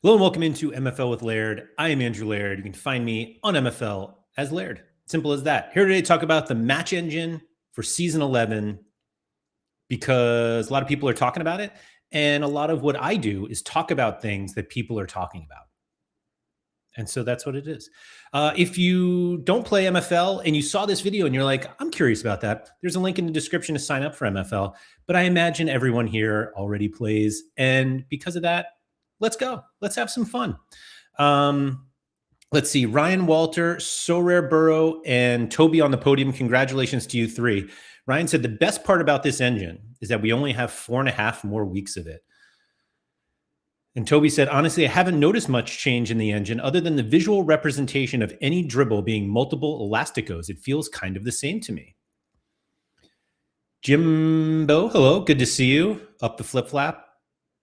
Hello and welcome into MFL with Laird. I am Andrew Laird. You can find me on MFL as Laird. Simple as that. Here today to talk about the match engine for season 11 because a lot of people are talking about it. And a lot of what I do is talk about things that people are talking about. And so that's what it is. If you don't play MFL and you saw this video and you're like, I'm curious about that, there's a link in the description to sign up for MFL. But I imagine everyone here already plays. And because of that, let's go. Let's have some fun. Let's see. Ryan Walter, So Rare Burrow, and Toby on the podium. Congratulations to you three. Ryan said the best part about this engine is that we only have 4.5 more weeks of it. And Toby said, honestly, I haven't noticed much change in the engine other than the visual representation of any dribble being multiple elasticos. It feels kind of the same to me. Jimbo, hello. Good to see you. Up the flip-flap.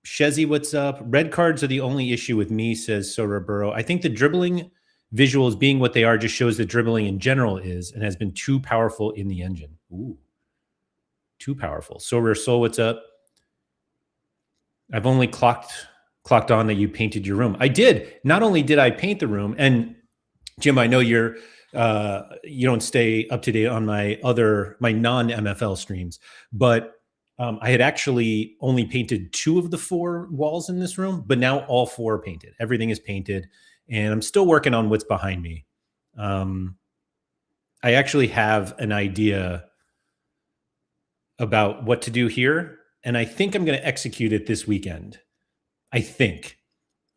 Shezzy, what's up? Red cards are the only issue with me, says Sora Burrow. I think the dribbling visuals being what they are just shows that dribbling in general is and has been too powerful in the engine. Ooh, too powerful. Sora Soul, what's up? I've only clocked on that you painted your room. I did. Not only did I paint the room, and Jim, I know you don't stay up to date on my non-MFL streams, but I had actually only painted 2 of the 4 walls in this room, but now all 4 are painted. Everything is painted, and I'm still working on what's behind me. I actually have an idea about what to do here, and I think I'm going to execute it this weekend. I think.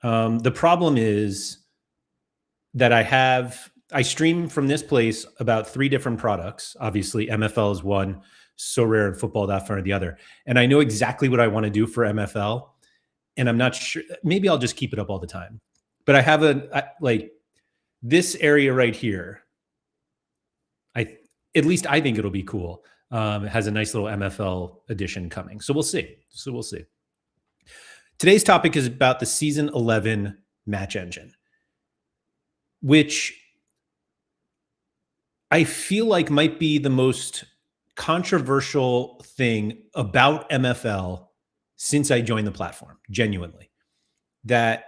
The problem is that I stream from this place about 3 different products. Obviously, MFL is one, So Rare and Football.fun are the other. And I know exactly what I want to do for MFL. And I'm not sure. Maybe I'll just keep it up all the time. But I have this area right here. At least I think it'll be cool. It has a nice little MFL edition coming. So we'll see. Today's topic is about the season 11 match engine, which I feel like might be the most controversial thing about MFL since I joined the platform, genuinely. And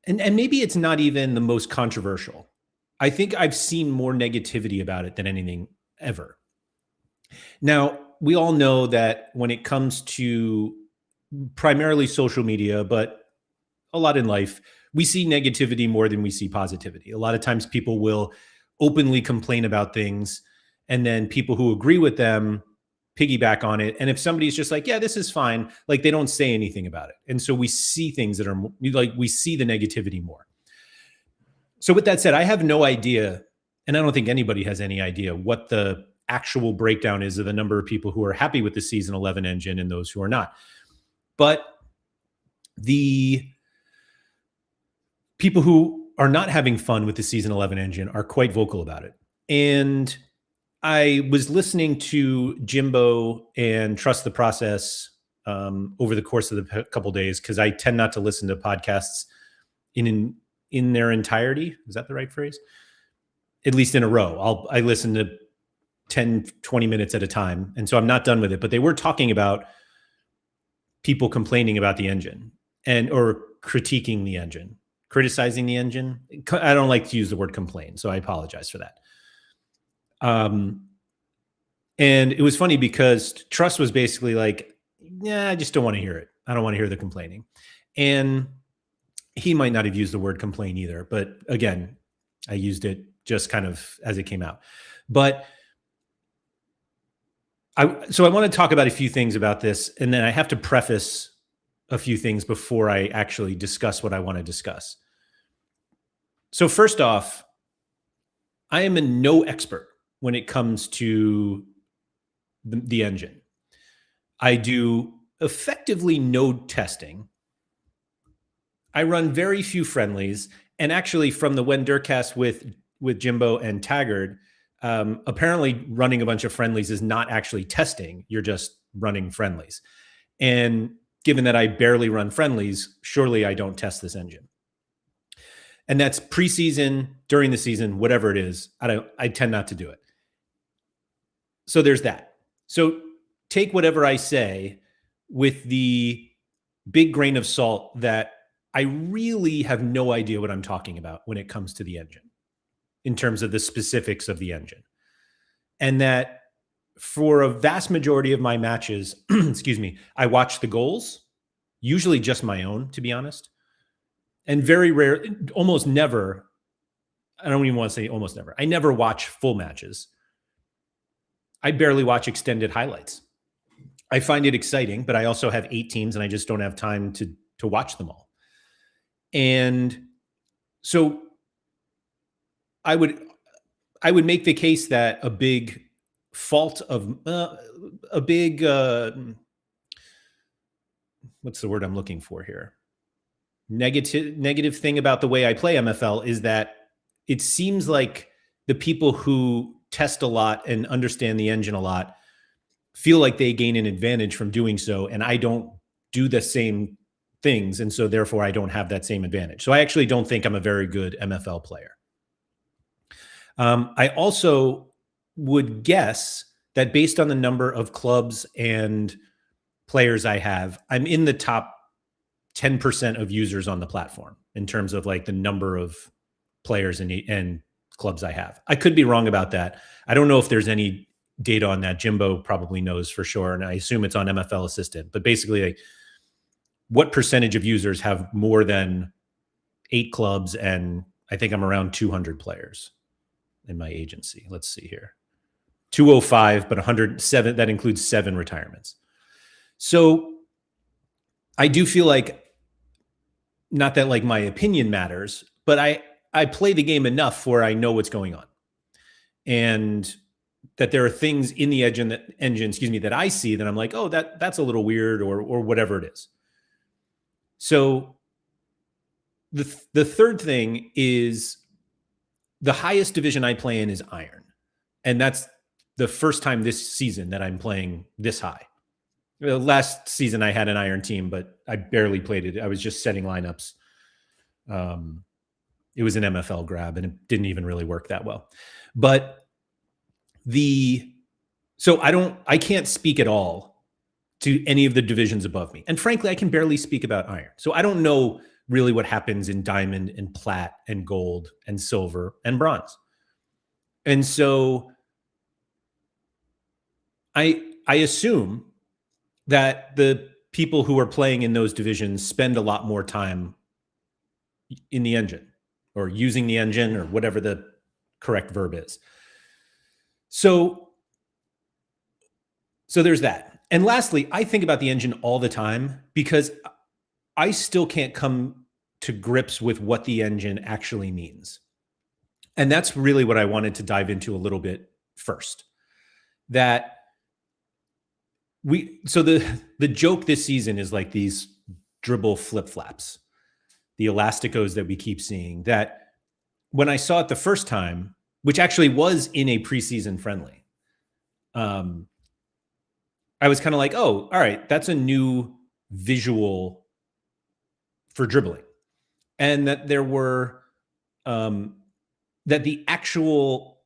maybe it's not even the most controversial. I think I've seen more negativity about it than anything ever. Now, we all know that when it comes to primarily social media, but a lot in life, we see negativity more than we see positivity. A lot of times people will openly complain about things, and then people who agree with them piggyback on it. And if somebody's just like, yeah, this is fine, like they don't say anything about it. And so we see things that are like, we see the negativity more. So with that said, I have no idea, and I don't think anybody has any idea what the actual breakdown is of the number of people who are happy with the season 11 engine and those who are not. But the people who are not having fun with the season 11 engine are quite vocal about it. And I was listening to Jimbo and Trust the Process over the course of the couple of days, because I tend not to listen to podcasts in their entirety. Is that the right phrase? At least in a row. I listen to 10, 20 minutes at a time. And so I'm not done with it. But they were talking about people complaining about the engine or critiquing the engine, criticizing the engine. I don't like to use the word complain, so I apologize for that. And it was funny because Trust was basically like, yeah, I just don't want to hear it. I don't want to hear the complaining. And he might not have used the word complain either, but again, I used it just kind of as it came out. But I want to talk about a few things about this, and then I have to preface a few things before I actually discuss what I want to discuss. So first off, I am no expert when it comes to the engine. I do effectively no testing. I run very few friendlies, and actually from the When Durcast with Jimbo and Taggart, apparently running a bunch of friendlies is not actually testing. You're just running friendlies. And given that I barely run friendlies, surely I don't test this engine. And that's preseason, during the season, whatever it is. I tend not to do it. So there's that. So take whatever I say with the big grain of salt that I really have no idea what I'm talking about when it comes to the engine in terms of the specifics of the engine. And that for a vast majority of my matches, excuse me, I watch the goals, usually just my own, to be honest. And very rare, almost never, I don't even want to say almost never, I never watch full matches. I barely watch extended highlights. I find it exciting, but I also have 8 teams and I just don't have time to watch them all. And so I would make the case that a big fault of a big what's the word I'm looking for here? Negative thing about the way I play MFL is that it seems like the people who test a lot and understand the engine a lot feel like they gain an advantage from doing so, and I don't do the same things, and so therefore I don't have that same advantage. So I actually don't think I'm a very good MFL player. I also would guess that based on the number of clubs and players I have, I'm in the top 10% of users on the platform in terms of like the number of players and clubs I have. I could be wrong about that. I don't know if there's any data on that. Jimbo probably knows for sure, and I assume it's on MFL Assistant. But basically, like, what percentage of users have more than 8 clubs? And I think I'm around 200 players in my agency. Let's see here. 205, but 107, that includes 7 retirements. So I do feel like, not that like my opinion matters, but I play the game enough where I know what's going on. And that there are things in the engine that I see that I'm like, oh, that's a little weird, or whatever it is. So the third thing is the highest division I play in is Iron. And that's the first time this season that I'm playing this high. Last season I had an Iron team, but I barely played it. I was just setting lineups. It was an MFL grab and it didn't even really work that well. But so I can't speak at all to any of the divisions above me. And frankly, I can barely speak about Iron. So I don't know really what happens in Diamond and Plat and Gold and Silver and Bronze. And so I assume that the people who are playing in those divisions spend a lot more time in the engine or using the engine or whatever the correct verb is. So there's that. And lastly, I think about the engine all the time because I still can't come to grips with what the engine actually means. And that's really what I wanted to dive into a little bit first. That the joke this season is like these dribble flip-flaps, the elasticos that we keep seeing, that when I saw it the first time, which actually was in a preseason friendly, I was kind of like, oh, all right, that's a new visual for dribbling. And that there were, that the actual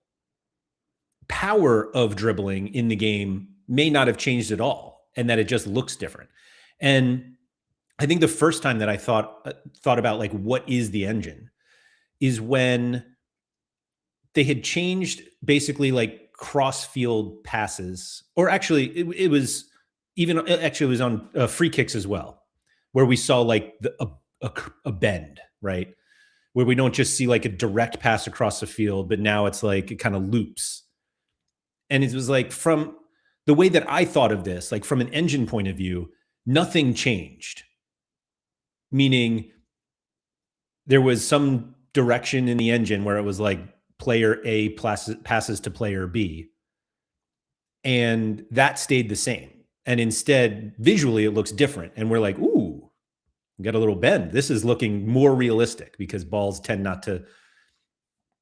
power of dribbling in the game may not have changed at all, and that it just looks different. And I think the first time that I thought about like, what is the engine, is when they had changed basically like cross field passes, or actually it was on free kicks as well, where we saw like a bend, right? Where we don't just see like a direct pass across the field, but now it's like it kind of loops. And it was like, from the way that I thought of this, like from an engine point of view, nothing changed. Meaning there was some direction in the engine where it was like player A passes to player B, and that stayed the same. And instead, visually, it looks different. And we're like, ooh, we got a little bend. This is looking more realistic, because balls tend not to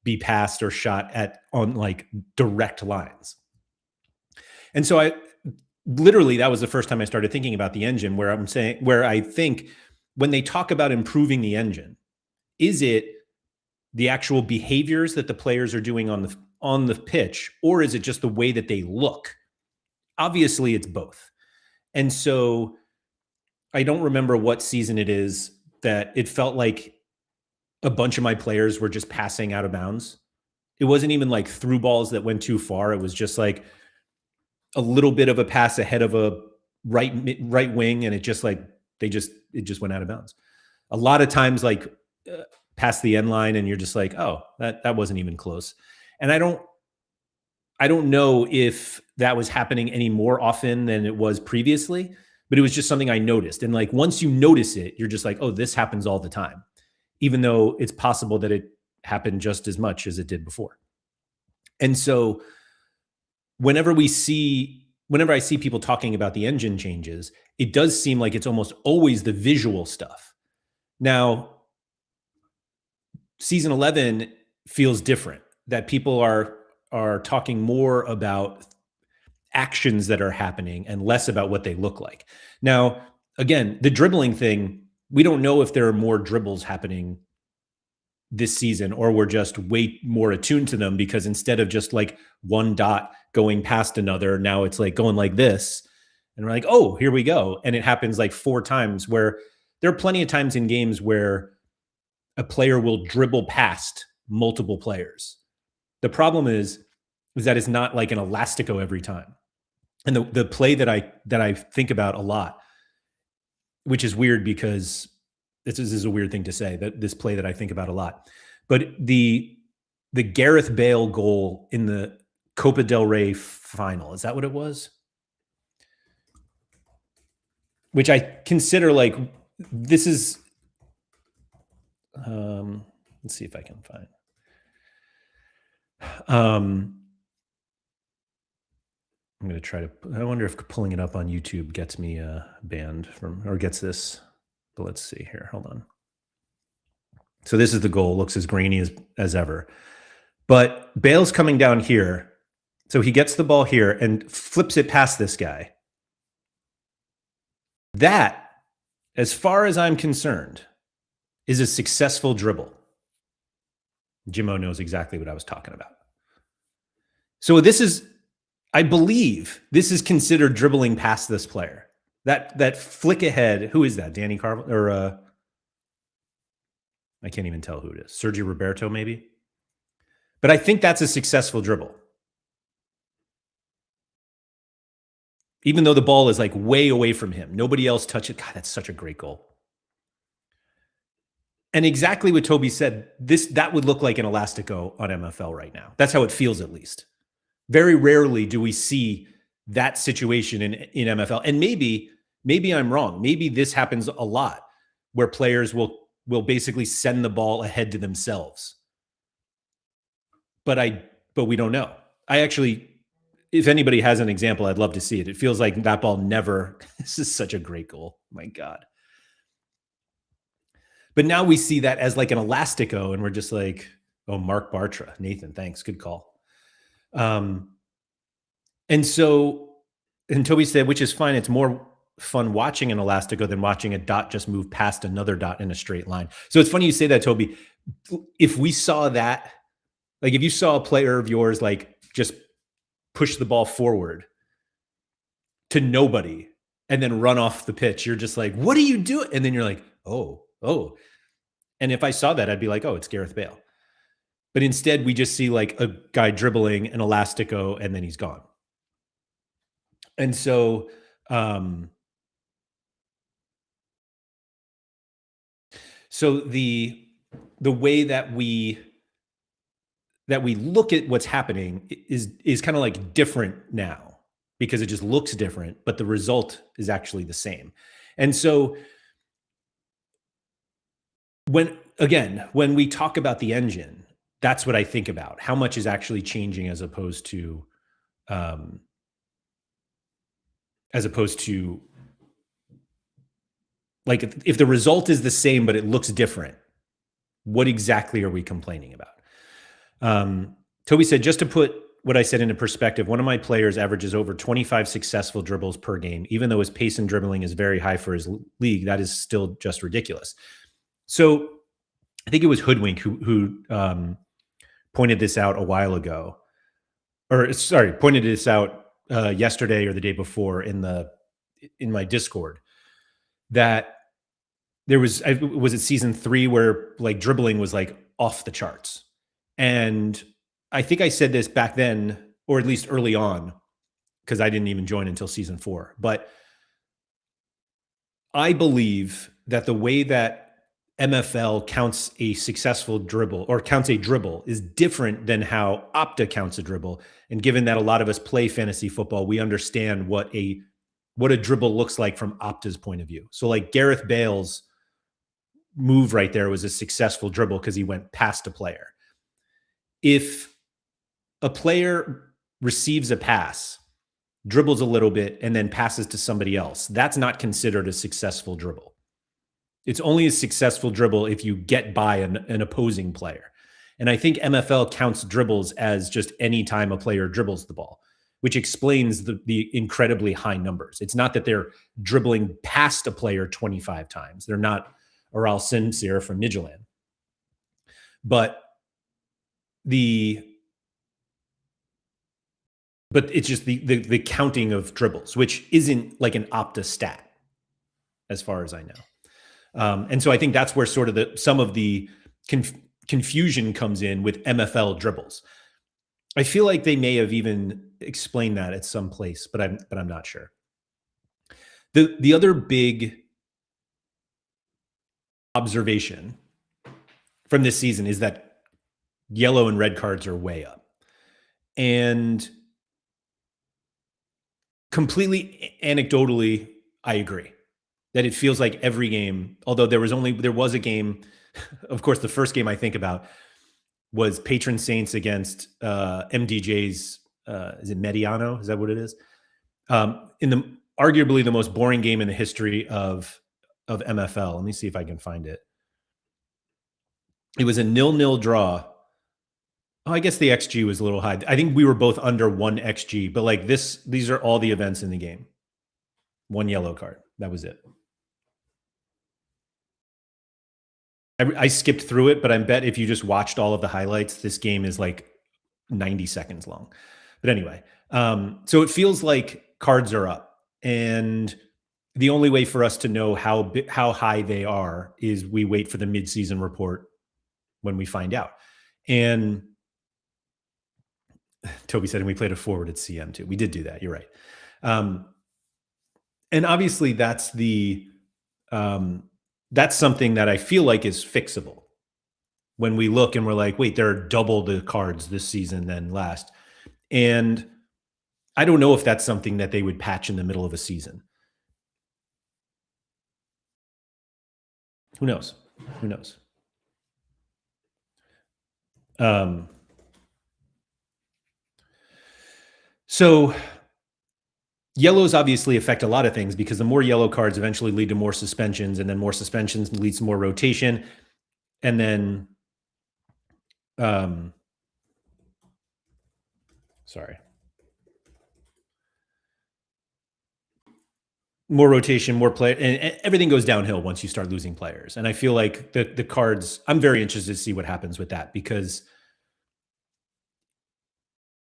be passed or shot on like direct lines. And so that was the first time I started thinking about the engine, where I think when they talk about improving the engine, is it the actual behaviors that the players are doing on the pitch, or is it just the way that they look? Obviously, it's both. And so I don't remember what season it is, that it felt like a bunch of my players were just passing out of bounds. It wasn't even like through balls that went too far. It was just like a little bit of a pass ahead of a right wing, and it just went out of bounds. A lot of times, like past the end line, and you're just like, oh, that wasn't even close. And I don't know if that was happening any more often than it was previously, but it was just something I noticed. And like once you notice it, you're just like, oh, this happens all the time, even though it's possible that it happened just as much as it did before. And so whenever I see people talking about the engine changes, it does seem like it's almost always the visual stuff. Now, season 11 feels different, that people are talking more about actions that are happening and less about what they look like. Now, again, the dribbling thing, we don't know if there are more dribbles happening this season, or we're just way more attuned to them, because instead of just like one dot going past another, now it's like going like this, and we're like, oh, here we go. And it happens like 4 times, where there are plenty of times in games where a player will dribble past multiple players. The problem is that it's not like an elastico every time. And the play that I think about a lot, which is weird because this is a weird thing to say, that this play that I think about a lot, but the Gareth Bale goal in the Copa del Rey final, is that what it was? Which I consider like, this is, let's see if I can find. I'm going to try to, I wonder if pulling it up on YouTube gets me banned from, or gets this, but let's see here. Hold on. So this is the goal. Looks as grainy as ever. But Bale's coming down here. So he gets the ball here and flips it past this guy. That, as far as I'm concerned, is a successful dribble. Jimmo knows exactly what I was talking about. So this is, I believe this is considered dribbling past this player. That flick ahead, who is that? Danny Carvajal, or I can't even tell who it is. Sergio Roberto, maybe? But I think that's a successful dribble. Even though the ball is like way away from him. Nobody else touched it. God, that's such a great goal. And exactly what Toby said, that would look like an elastico on MFL right now. That's how it feels, at least. Very rarely do we see that situation in MFL. And maybe I'm wrong. Maybe this happens a lot, where players will basically send the ball ahead to themselves. But we don't know. I actually, if anybody has an example, I'd love to see it. It feels like that ball never, this is such a great goal. My God. But now we see that as like an elastico, and we're just like, oh, Mark Bartra. Nathan, thanks. Good call. And Toby said, which is fine. It's more fun watching an elastico than watching a dot just move past another dot in a straight line. So it's funny you say that, Toby. If we saw that, like if you saw a player of yours, like just push the ball forward to nobody and then run off the pitch, you're just like, what are you doing? And then you're like, oh. And if I saw that, I'd be like, oh, it's Gareth Bale. But instead, we just see like a guy dribbling an elastico and then he's gone. And so, the way that we look at what's happening is kind of like different now, because it just looks different, but the result is actually the same. And so when we talk about the engine, that's what I think about. How much is actually changing as opposed to like if the result is the same, but it looks different, what exactly are we complaining about? Toby said, just to put what I said into perspective, one of my players averages over 25 successful dribbles per game. Even though his pace and dribbling is very high for his league, that is still just ridiculous. So I think it was Hoodwink who pointed this out a while ago, pointed this out yesterday or the day before in my Discord, that there was it season 3 where like dribbling was like off the charts. And I think I said this back then, or at least early on, because I didn't even join until season 4. But I believe that the way that MFL counts a successful dribble or counts a dribble is different than how Opta counts a dribble. And given that a lot of us play fantasy football, we understand what a dribble looks like from Opta's point of view. So like Gareth Bale's move right there was a successful dribble because he went past a player. If a player receives a pass, dribbles a little bit, and then passes to somebody else, that's not considered a successful dribble. It's only a successful dribble if you get by an opposing player. And I think MFL counts dribbles as just any time a player dribbles the ball, which explains the incredibly high numbers. It's not that they're dribbling past a player 25 times. They're not Oral Sincere from Midtjylland. But it's just the counting of dribbles, which isn't like an Opta stat, as far as I know. And so I think that's where sort of some of the confusion comes in with MFL dribbles. I feel like they may have even explained that at some place, but I'm not sure. The other big observation from this season is that yellow and red cards are way up. And completely anecdotally, I agree that it feels like every game, although there was a game, of course, the first game I think about was Patron Saints against MDJ's, is it Mediano? Is that what it is? In arguably the most boring game in the history of MFL. Let me see if I can find it. It was a 0-0 draw. Oh, I guess the XG was a little high. I think we were both under 1 XG, but like these are all the events in the game. 1 yellow card. That was it. I skipped through it, but I bet if you just watched all of the highlights, this game is like 90 seconds long. But anyway, so it feels like cards are up. And the only way for us to know how high they are is we wait for the midseason report when we find out. And Toby said, and we played a forward at CM too. We did do that. You're right. And obviously that's something that I feel like is fixable. When we look and we're like, wait, there are double the cards this season than last. And I don't know if that's something that they would patch in the middle of a season. Who knows? Who knows? So yellows obviously affect a lot of things because the more yellow cards eventually lead to more suspensions, and then more suspensions leads to more rotation. And then, more rotation, more play, and everything goes downhill once you start losing players. And I feel like the cards, I'm very interested to see what happens with that, because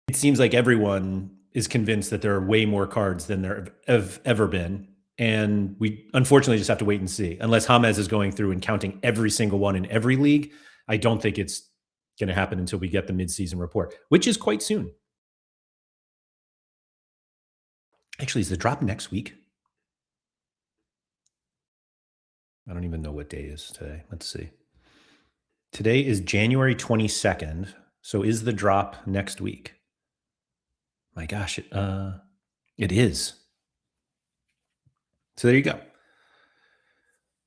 it seems like everyone is convinced that there are way more cards than there have ever been. And we unfortunately just have to wait and see. Unless James is going through and counting every single one in every league, I don't think it's going to happen until we get the midseason report, which is quite soon. Actually, is the drop next week? I don't even know what day is today. Let's see. Today is January 22nd. So is the drop next week? My gosh, it is. So there you go.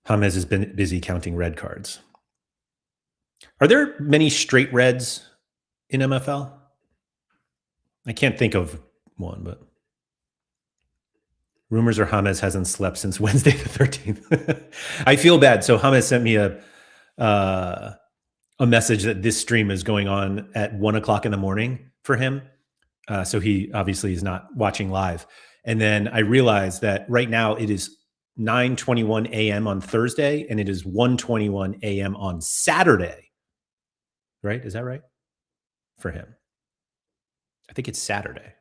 James has been busy counting red cards. Are there many straight reds in MFL? I can't think of one, but rumors are James hasn't slept since Wednesday the 13th. I feel bad. So James sent me a message that this stream is going on at 1 o'clock in the morning for him. So he obviously is not watching live. And then I realized that right now it is 9:21 a.m. on Thursday, and it is 1:21 a.m. on Saturday. Right? Is that right? For him. I think it's Saturday.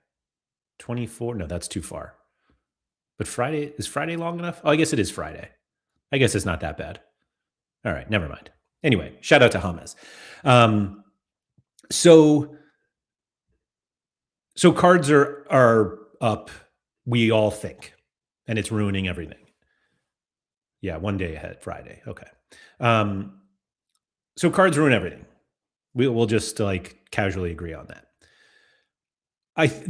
24. No, that's too far. But Friday, is Friday long enough? Oh, I guess it is Friday. I guess it's not that bad. All right, never mind. Anyway, shout out to James. So cards are up, we all think, and it's ruining everything. Yeah, one day ahead, Friday. Okay. So cards ruin everything. We'll just like casually agree on that.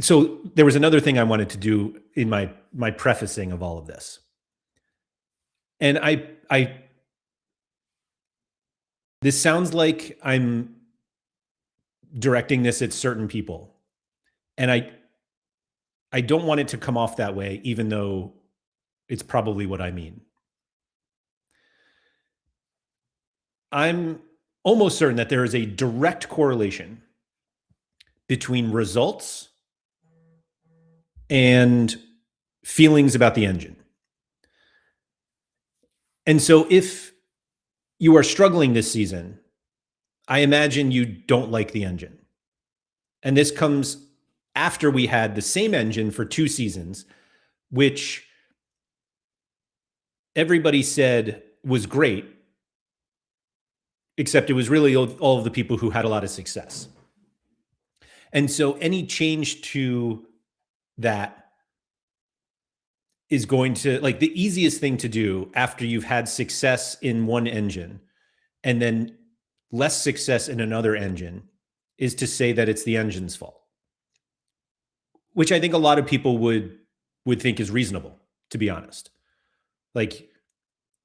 So there was another thing I wanted to do in my prefacing of all of this. And this sounds like I'm directing this at certain people. And I don't want it to come off that way, even though it's probably what I mean. I'm almost certain that there is a direct correlation between results and feelings about the engine. And so if you are struggling this season, I imagine you don't like the engine. And this comes after we had the same engine for 2 seasons, which everybody said was great, except it was really all of the people who had a lot of success. And so any change to that is going to, like, the easiest thing to do after you've had success in one engine and then less success in another engine is to say that it's the engine's fault, which I think a lot of people would think is reasonable, to be honest. Like,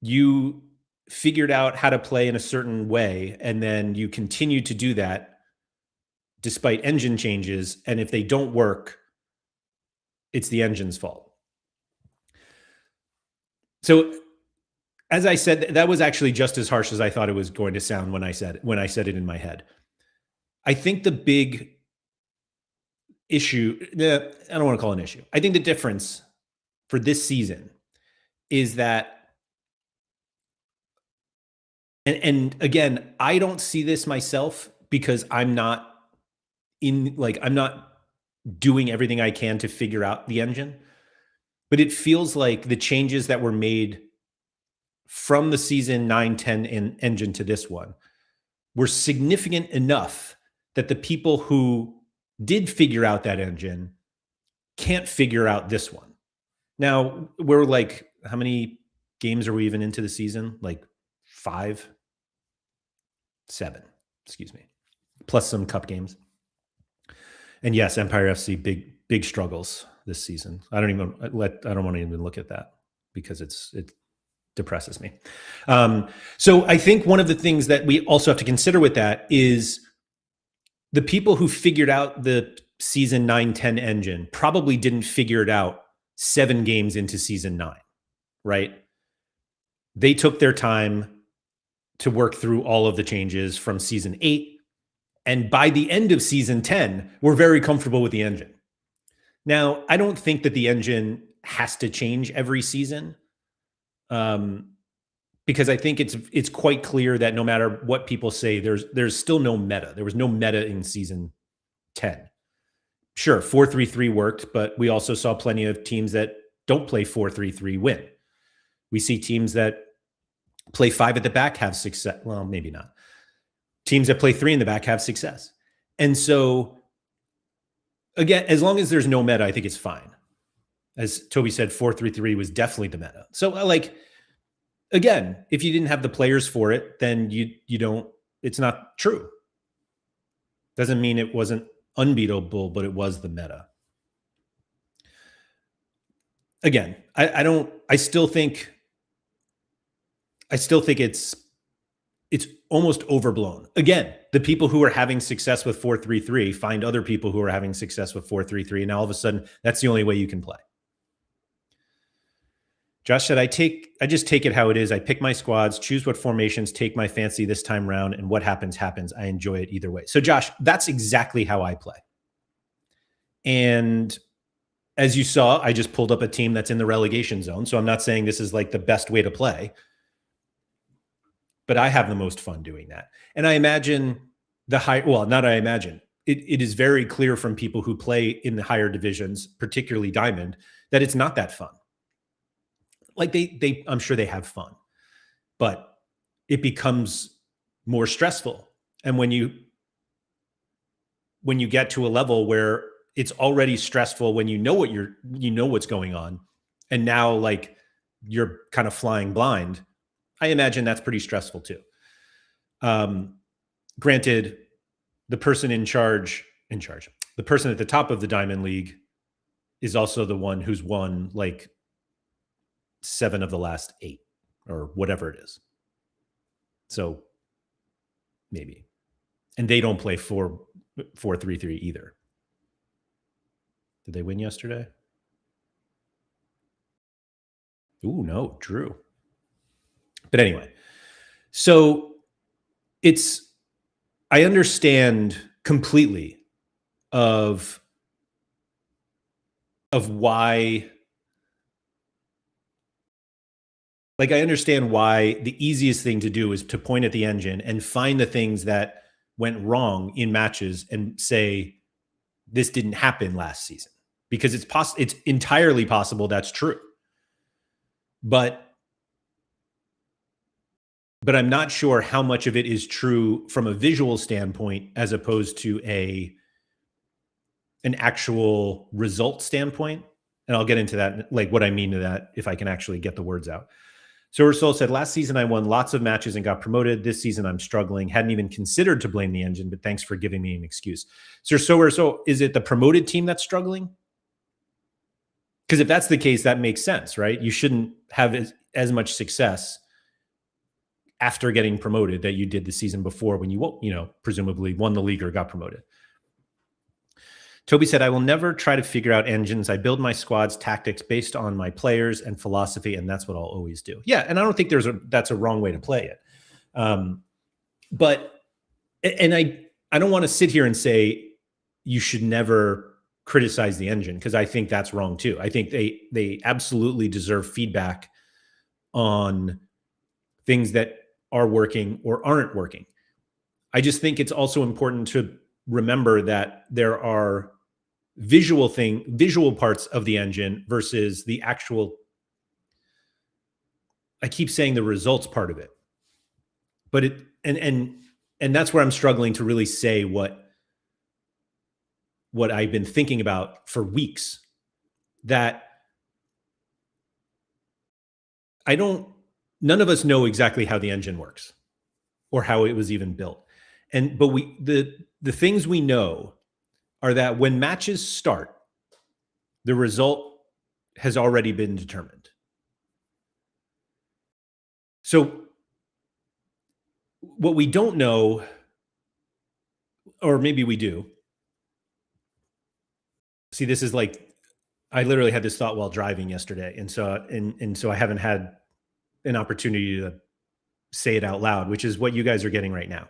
you figured out how to play in a certain way, and then you continue to do that despite engine changes. And if they don't work, it's the engine's fault. So as I said, that was actually just as harsh as I thought it was going to sound when I said it in my head. I think the big issue, I don't want to call it an issue. I think the difference for this season is that, and again, I don't see this myself because I'm not doing everything I can to figure out the engine, but it feels like the changes that were made from the season 9-10 engine to this one were significant enough that the people who did figure out that engine can't figure out this one. Now, we're like, how many games are we even into the season? Like 7, excuse me, plus some cup games. And yes, Empire FC, big struggles this season. I don't want to even look at that because it depresses me. So I think one of the things that we also have to consider with that is the people who figured out the season 9-10 engine probably didn't figure it out 7 games into season 9, right? They took their time to work through all of the changes from season 8. And by the end of season 10, we're very comfortable with the engine. Now, I don't think that the engine has to change every season, because I think it's quite clear that no matter what people say, there's still no meta. There was no meta in season 10. Sure, 4-3-3 worked, but we also saw plenty of teams that don't play 4-3-3 win. We see teams that play 5 at the back have success. Well, maybe not. Teams that play 3 in the back have success. And so, again, as long as there's no meta, I think it's fine. As Toby said, 4-3-3 was definitely the meta. So, like, again, if you didn't have the players for it, then you don't, it's not true. Doesn't mean it wasn't unbeatable, but it was the meta. Again, I still think it's almost overblown. Again, the people who are having success with 4-3-3 find other people who are having success with 4-3-3, and now all of a sudden, that's the only way you can play. Josh said, I just take it how it is. I pick my squads, choose what formations take my fancy this time round, and what happens, happens. I enjoy it either way. So, Josh, that's exactly how I play. And as you saw, I just pulled up a team that's in the relegation zone. So I'm not saying this is like the best way to play, but I have the most fun doing that. And I imagine it is very clear from people who play in the higher divisions, particularly Diamond, that it's not that fun. Like I'm sure they have fun, but it becomes more stressful. And when you get to a level where it's already stressful, when you know what's going on, and now like you're kind of flying blind, I imagine that's pretty stressful too. Granted, the person the person at the top of the Diamond League is also the one who's won like 7 of the last 8 or whatever it is. So maybe. And they don't play 4-3-3 either. Did they win yesterday? Ooh, no, drew. But anyway, so I understand completely of why, like, I understand why the easiest thing to do is to point at the engine and find the things that went wrong in matches and say, this didn't happen last season, because it's entirely possible that's true. But I'm not sure how much of it is true from a visual standpoint as opposed to an actual result standpoint. And I'll get into that, like what I mean to that, if I can actually get the words out. So Rasul said, last season I won lots of matches and got promoted. This season I'm struggling. Hadn't even considered to blame the engine, but thanks for giving me an excuse. So is it the promoted team that's struggling? Because if that's the case, that makes sense, right? You shouldn't have as much success after getting promoted that you did the season before when you presumably won the league or got promoted. Toby said, I will never try to figure out engines. I build my squad's tactics based on my players and philosophy, and that's what I'll always do. Yeah, and I don't think that's a wrong way to play it. But I don't want to sit here and say you should never criticize the engine, because I think that's wrong too. I think they absolutely deserve feedback on things that are working or aren't working. I just think it's also important to remember that there are visual parts of the engine versus the actual, I keep saying the results part of it, but and that's where I'm struggling to really say what I've been thinking about for weeks, that none of us know exactly how the engine works or how it was even built. But the things we know are that when matches start, the result has already been determined. So what we don't know, or maybe we do. See, this is like, I literally had this thought while driving yesterday. And so I haven't had an opportunity to say it out loud, which is what you guys are getting right now.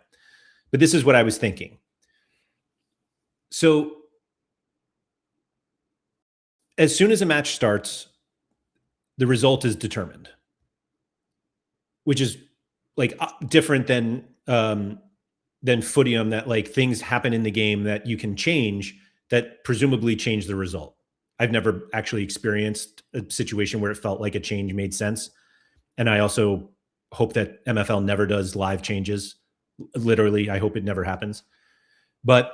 But this is what I was thinking. So as soon as a match starts, the result is determined, which is like different than Footium, that like things happen in the game that you can change that presumably change the result. I've never actually experienced a situation where it felt like a change made sense. And I also hope that MFL never does live changes. Literally, I hope it never happens. But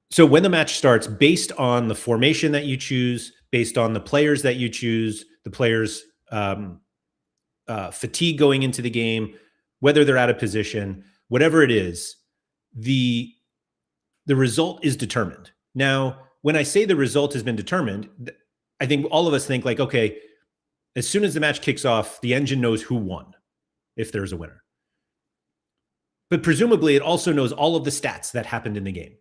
so when the match starts, based on the formation that you choose, based on the players that you choose, the players' fatigue going into the game, whether they're out of position, whatever it is, the result is determined. Now, when I say the result has been determined, I think all of us think like, okay, as soon as the match kicks off, the engine knows who won, if there's a winner. But presumably it also knows all of the stats that happened in the game.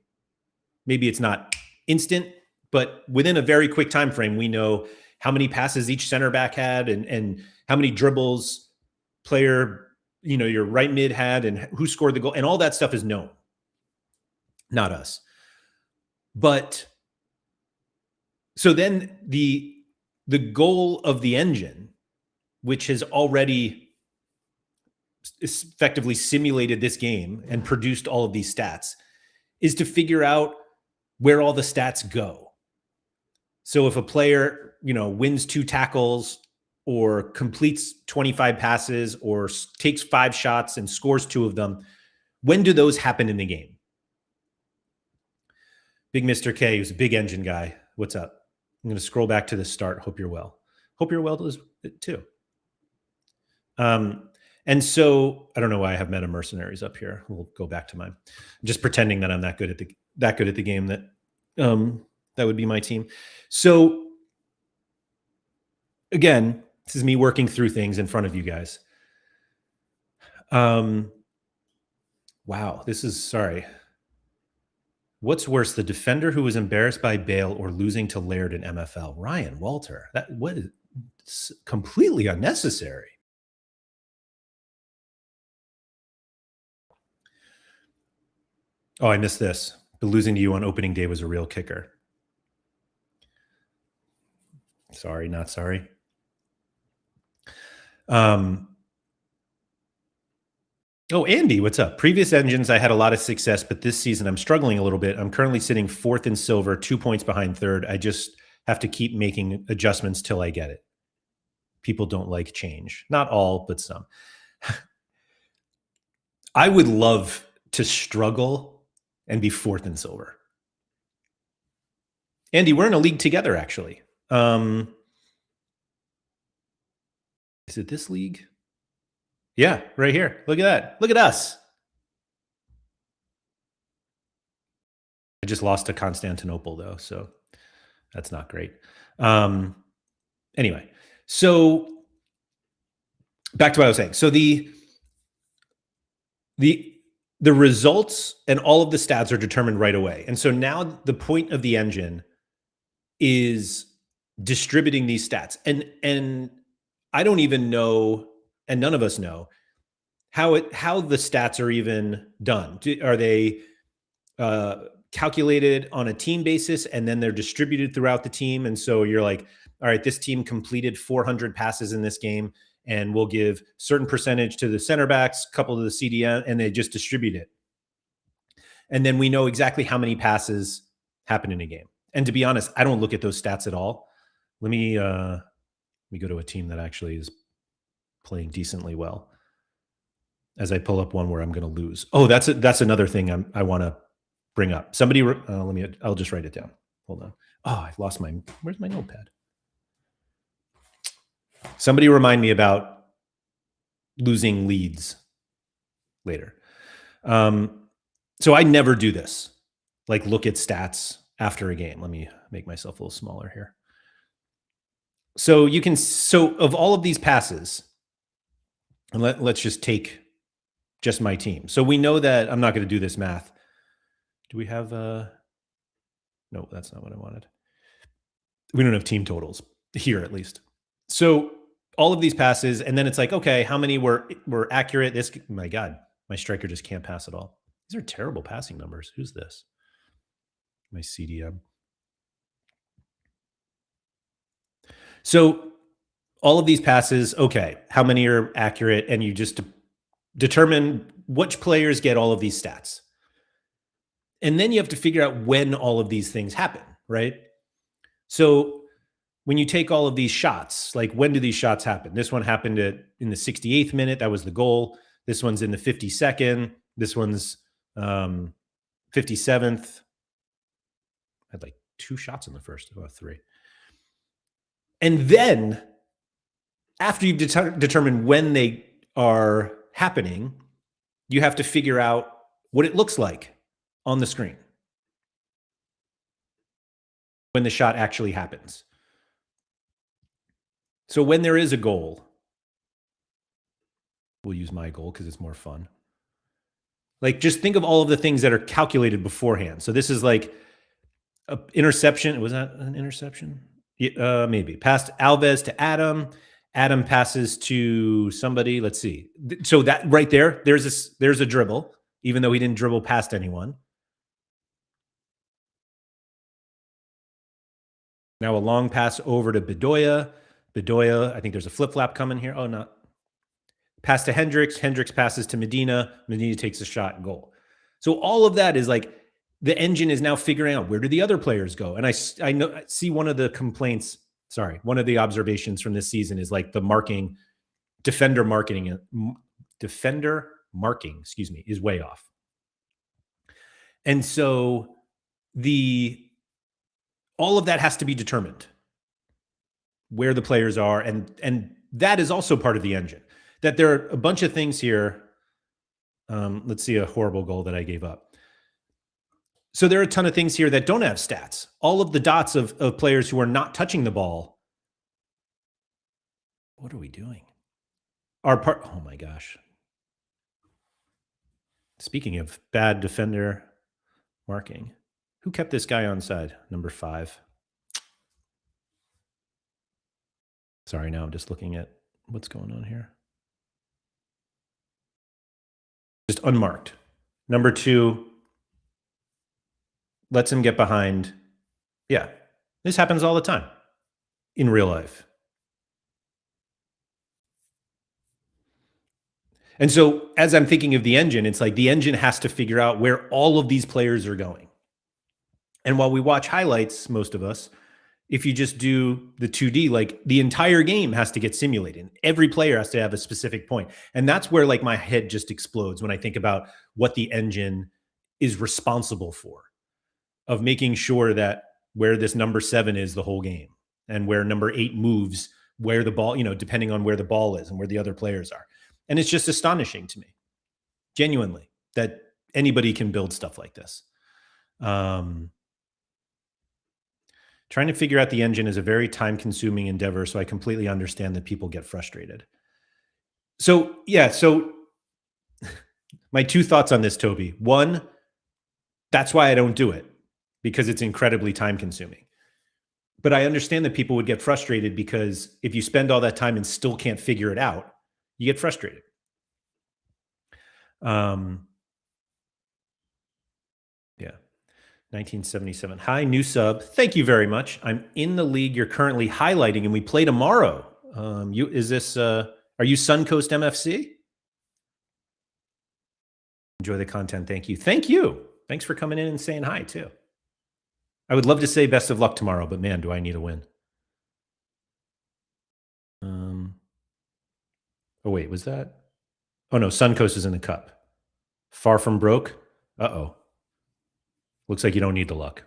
Maybe it's not instant, but within a very quick time frame, we know how many passes each center back had and how many dribbles player, your right mid had, and who scored the goal, and all that stuff is known. Not us. But so then the goal of the engine, which has already effectively simulated this game and produced all of these stats, is to figure out where all the stats go. So if a player, wins 2 tackles or completes 25 passes or takes 5 shots and scores 2 of them, when do those happen in the game? Big Mr. K, who's a big engine guy. What's up? I'm going to scroll back to the start. Hope you're well. Hope you're well too. And so I don't know why I have Meta Mercenaries up here. We'll go back to mine. I'm just pretending that I'm that good at the game that that would be my team. So again, this is me working through things in front of you guys. Wow, this is sorry. What's worse, the defender who was embarrassed by Bale or losing to Laird in MFL? Ryan Walter. What is completely unnecessary. Oh, I missed this. But losing to you on opening day was a real kicker. Sorry, not sorry. Oh, Andy, what's up? Previous engines, I had a lot of success, but this season I'm struggling a little bit. I'm currently sitting 4th in silver, 2 points behind 3rd. I just have to keep making adjustments till I get it. People don't like change. Not all, but some. I would love to struggle and be 4th in silver. Andy, we're in a league together, actually. Is it this league? Yeah, right here. Look at that. Look at us. I just lost to Constantinople, though, so that's not great. Anyway, so back to what I was saying. So the results and all of the stats are determined right away. And so now the point of the engine is distributing these stats. And I don't even know, and none of us know, how the stats are even done. Are they calculated on a team basis and then they're distributed throughout the team? And so you're like, all right, this team completed 400 passes in this game, and we'll give certain percentage to the center backs, couple to the CDM, and they just distribute it. And then we know exactly how many passes happen in a game. And to be honest, I don't look at those stats at all. Let me go to a team that actually is playing decently well, as I pull up one where I'm going to lose. Oh, that's another thing I want to bring up. Somebody, I'll just write it down. Hold on. Oh, I lost where's my notepad? Somebody remind me about losing leads later. So I never do this. Like, look at stats after a game. Let me make myself a little smaller here. So of all of these passes, and let's just take just my team. So we know that I'm not going to do this math. Do we have no, that's not what I wanted. We don't have team totals here, at least. So all of these passes, and then it's like, okay, how many were accurate? My God, my striker just can't pass at all. These are terrible passing numbers. Who's this? My CDM. So all of these passes, okay, how many are accurate? And you just determine which players get all of these stats. And then you have to figure out when all of these things happen, right? So when you take all of these shots, like, when do these shots happen? This one happened in the 68th minute. That was the goal. This one's in the 52nd. This one's 57th. I had like 2 shots in the first, about 3. And then after you've determined when they are happening, you have to figure out what it looks like on the screen when the shot actually happens. So when there is a goal, we'll use my goal because it's more fun. Like, just think of all of the things that are calculated beforehand. So this is like an interception. Was that an interception? Maybe. Passed Alves to Adam. Adam passes to somebody. Let's see. So that right there, there's a dribble, even though he didn't dribble past anyone. Now a long pass over to Bedoya. Bedoya, I think there's a flip-flap coming here. Oh, not. Pass to Hendricks. Hendricks passes to Medina. Medina takes a shot and goal. So all of that is like, the engine is now figuring out, where do the other players go? And I see one of the complaints Sorry, one of the observations from this season is like the marking, defender marking, excuse me, is way off. And so all of that has to be determined, where the players are, and that is also part of the engine. That there are a bunch of things here. Let's see a horrible goal that I gave up. So there are a ton of things here that don't have stats. All of the dots of players who are not touching the ball. What are we doing? Are part. Oh my gosh. Speaking of bad defender marking, who kept this guy onside? Number 5. Sorry, now I'm just looking at what's going on here. Just unmarked. Number 2 lets him get behind. Yeah, this happens all the time in real life. And so as I'm thinking of the engine, it's like the engine has to figure out where all of these players are going. And while we watch highlights, most of us, if you just do the 2D, like the entire game has to get simulated. Every player has to have a specific point. And that's where like my head just explodes when I think about what the engine is responsible for, of making sure that where this number 7 is the whole game and where number 8 moves, where the ball, depending on where the ball is and where the other players are. And it's just astonishing to me, genuinely, that anybody can build stuff like this. Trying to figure out the engine is a very time-consuming endeavor, so I completely understand that people get frustrated. So, yeah, my 2 thoughts on this, Toby. 1, that's why I don't do it, because it's incredibly time-consuming. But I understand that people would get frustrated because if you spend all that time and still can't figure it out, you get frustrated. Yeah. 1977. Hi, new sub. Thank you very much. I'm in the league you're currently highlighting, and we play tomorrow. Are you Suncoast MFC? Enjoy the content. Thank you. Thank you. Thanks for coming in and saying hi, too. I would love to say best of luck tomorrow, but man, do I need a win. Oh, wait, was that? Oh, no, Suncoast is in the cup. Far from broke? Uh-oh. Looks like you don't need the luck.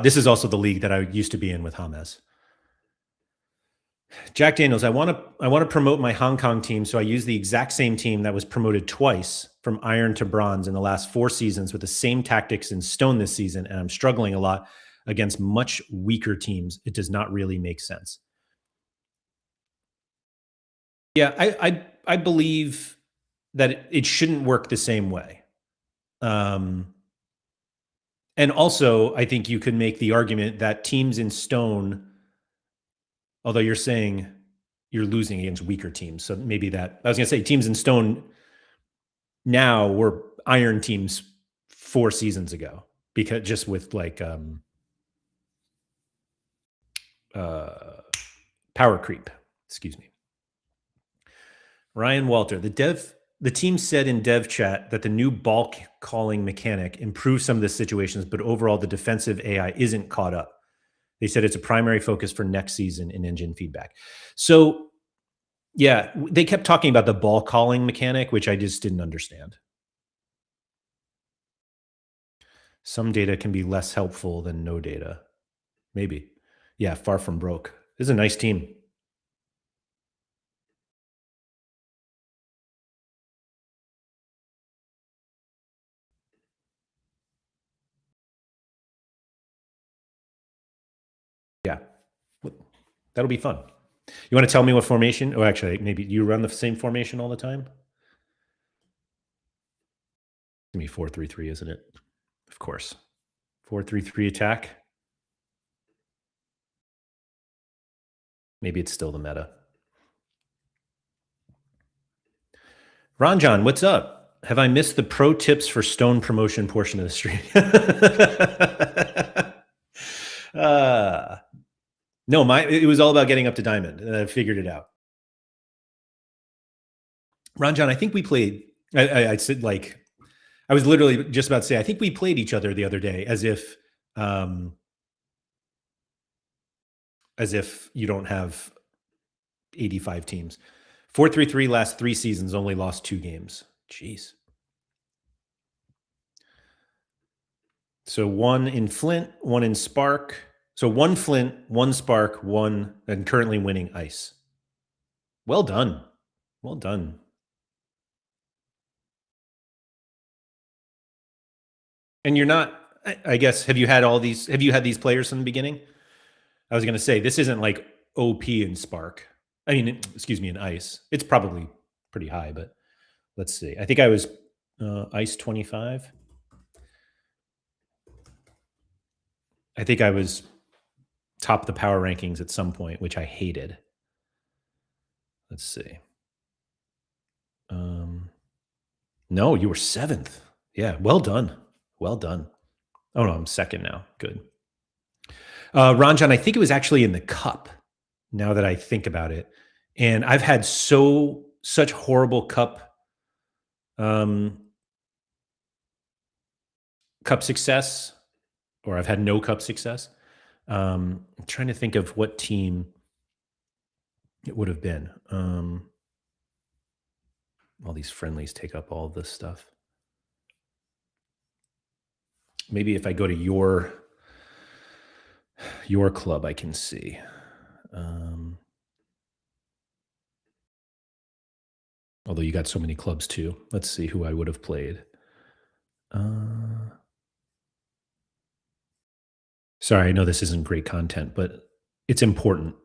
This is also the league that I used to be in with James. Jack Daniels, I want to promote my Hong Kong team, so I use the exact same team that was promoted twice from iron to bronze in the last 4 seasons with the same tactics in stone this season, and I'm struggling a lot against much weaker teams. It does not really make sense. Yeah, I believe that it shouldn't work the same way. And also, I think you could make the argument that teams in stone, although you're saying you're losing against weaker teams, so maybe that, I was going to say teams in stone now were iron teams 4 seasons ago, because just with like power creep, excuse me. Ryan Walter, the team said in dev chat that the new ball calling mechanic improves some of the situations, but overall the defensive AI isn't caught up. They said it's a primary focus for next season in engine feedback. So yeah, they kept talking about the ball calling mechanic, which I just didn't understand. Some data can be less helpful than no data. Maybe. Yeah, far from broke. This is a nice team. Yeah, that'll be fun. You want to tell me what formation? Oh, actually, maybe you run the same formation all the time? It's going to be 4-3-3, isn't it? Of course. 4-3-3 attack. Maybe it's still the meta. Ranjan, what's up? Have I missed the pro tips for stone promotion portion of the stream? No, it was all about getting up to diamond, and I figured it out. Ranjan, I think we played. I said, like, I was literally just about to say, I think we played each other the other day, as if as if you don't have 85 teams. 4-3-3 last 3 seasons, only lost 2 games. Jeez. So 1 in Flint, 1 in Spark. So 1 Flint, 1 Spark, 1, and currently winning Ice. Well done. Well done. And you're not, I guess, have you had these players from the beginning? I was going to say, this isn't like OP in Spark. I mean, excuse me, in Ice. It's probably pretty high, but let's see. I think I was Ice 25. I think I was top the power rankings at some point, which I hated. Let's see. No, you were 7th. Yeah, well done. Well done. Oh, no, I'm 2nd now. Good. Ranjan, I think it was actually in the cup, now that I think about it. And I've had such horrible cup success, or I've had no cup success. I'm trying to think of what team it would have been. All these friendlies take up all this stuff. Maybe if I go to your club, I can see. Although you got so many clubs too. Let's see who I would have played. Sorry, I know this isn't great content, but it's important.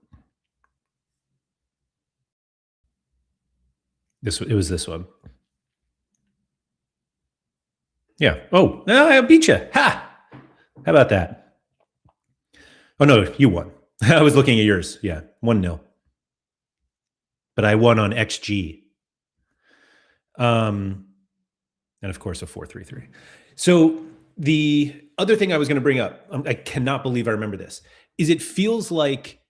It was this one. Yeah. Oh, I beat you. Ha! How about that? Oh, no, you won. I was looking at yours. Yeah, 1-0. But I won on XG. And of course, a 4-3-3. So the other thing I was going to bring up, I cannot believe I remember this, is it feels like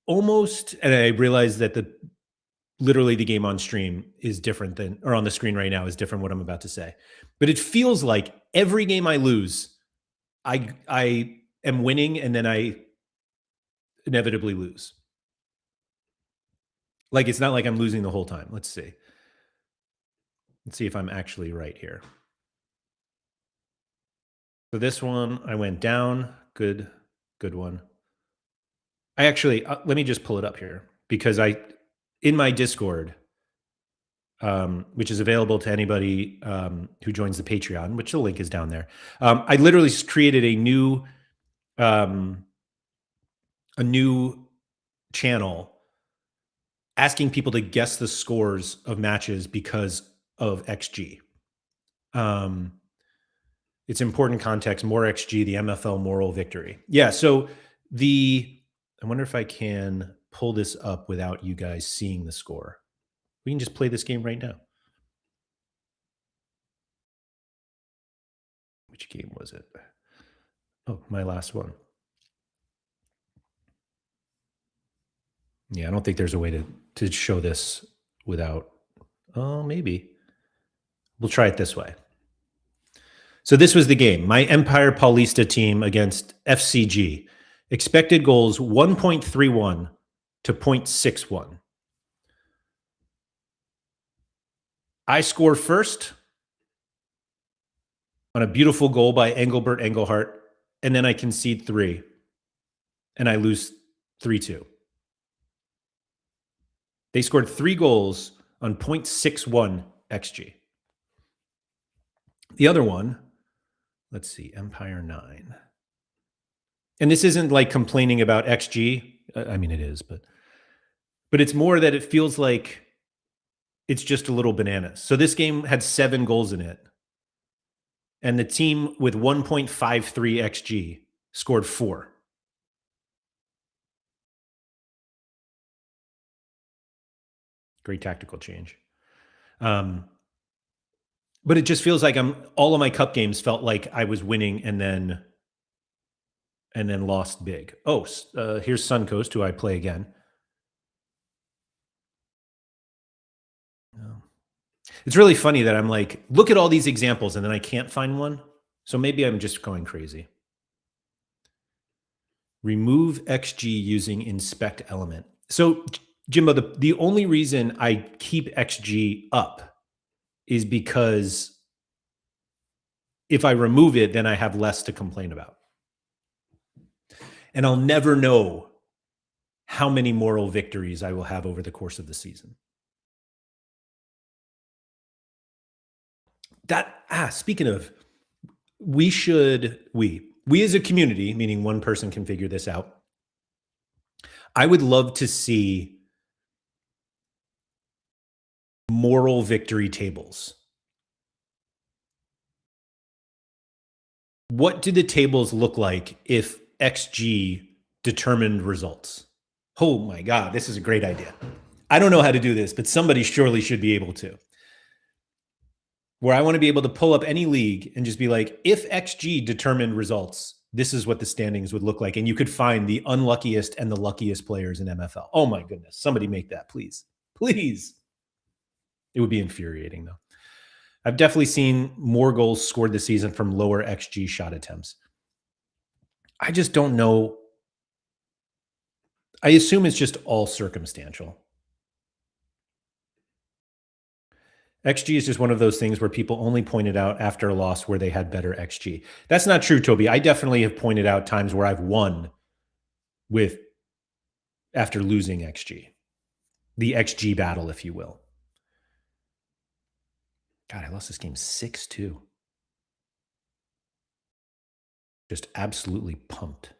almost, and I realize that literally the game on stream is different than, or on the screen right now is different what I'm about to say. But it feels like every game I lose, I am winning and then I inevitably lose. Like, it's not like I'm losing the whole time. Let's see. Let's see if I'm actually right here. So this one, I went down. Good one. I actually, let me just pull it up here because in my Discord, which is available to anybody who joins the Patreon, which the link is down there. I literally created a new channel asking people to guess the scores of matches because of XG. It's important context, more XG, the MFL moral victory. Yeah, so I wonder if I can pull this up without you guys seeing the score. We can just play this game right now. Which game was it? Oh, my last one. Yeah, I don't think there's a way to show this without, oh, maybe. We'll try it this way. So this was the game. My Empire Paulista team against FCG. Expected goals 1.31 to 0.61. I score first on a beautiful goal by Engelbert Engelhart, and then I concede 3, and I lose 3-2. They scored 3 goals on 0.61 XG. The other one, let's see, Empire 9. And this isn't like complaining about XG. I mean, it is, but it's more that it feels like it's just a little bananas. So this game had 7 goals in it. And the team with 1.53 XG scored 4. Great tactical change. But it just feels like all of my cup games felt like I was winning and then lost big. Oh, here's Suncoast, who I play again. It's really funny that I'm like, look at all these examples, and then I can't find one. So maybe I'm just going crazy. Remove XG using inspect element. So, Jimbo, the only reason I keep XG up is because if I remove it, then I have less to complain about. And I'll never know how many moral victories I will have over the course of the season. Speaking of, we as a community, meaning one person can figure this out. I would love to see moral victory tables. What do the tables look like if XG determined results? Oh my God, this is a great idea. I don't know how to do this, but somebody surely should be able to. Where I want to be able to pull up any league and just be like, if XG determined results, this is what the standings would look like. And you could find the unluckiest and the luckiest players in MFL. Oh my goodness. Somebody make that, please. Please. It would be infuriating, though. I've definitely seen more goals scored this season from lower XG shot attempts. I just don't know. I assume it's just all circumstantial. XG is just one of those things where people only point it out after a loss where they had better XG. That's not true, Toby. I definitely have pointed out times where I've won after losing XG. The XG battle, if you will. God, I lost this game 6-2. Just absolutely pumped.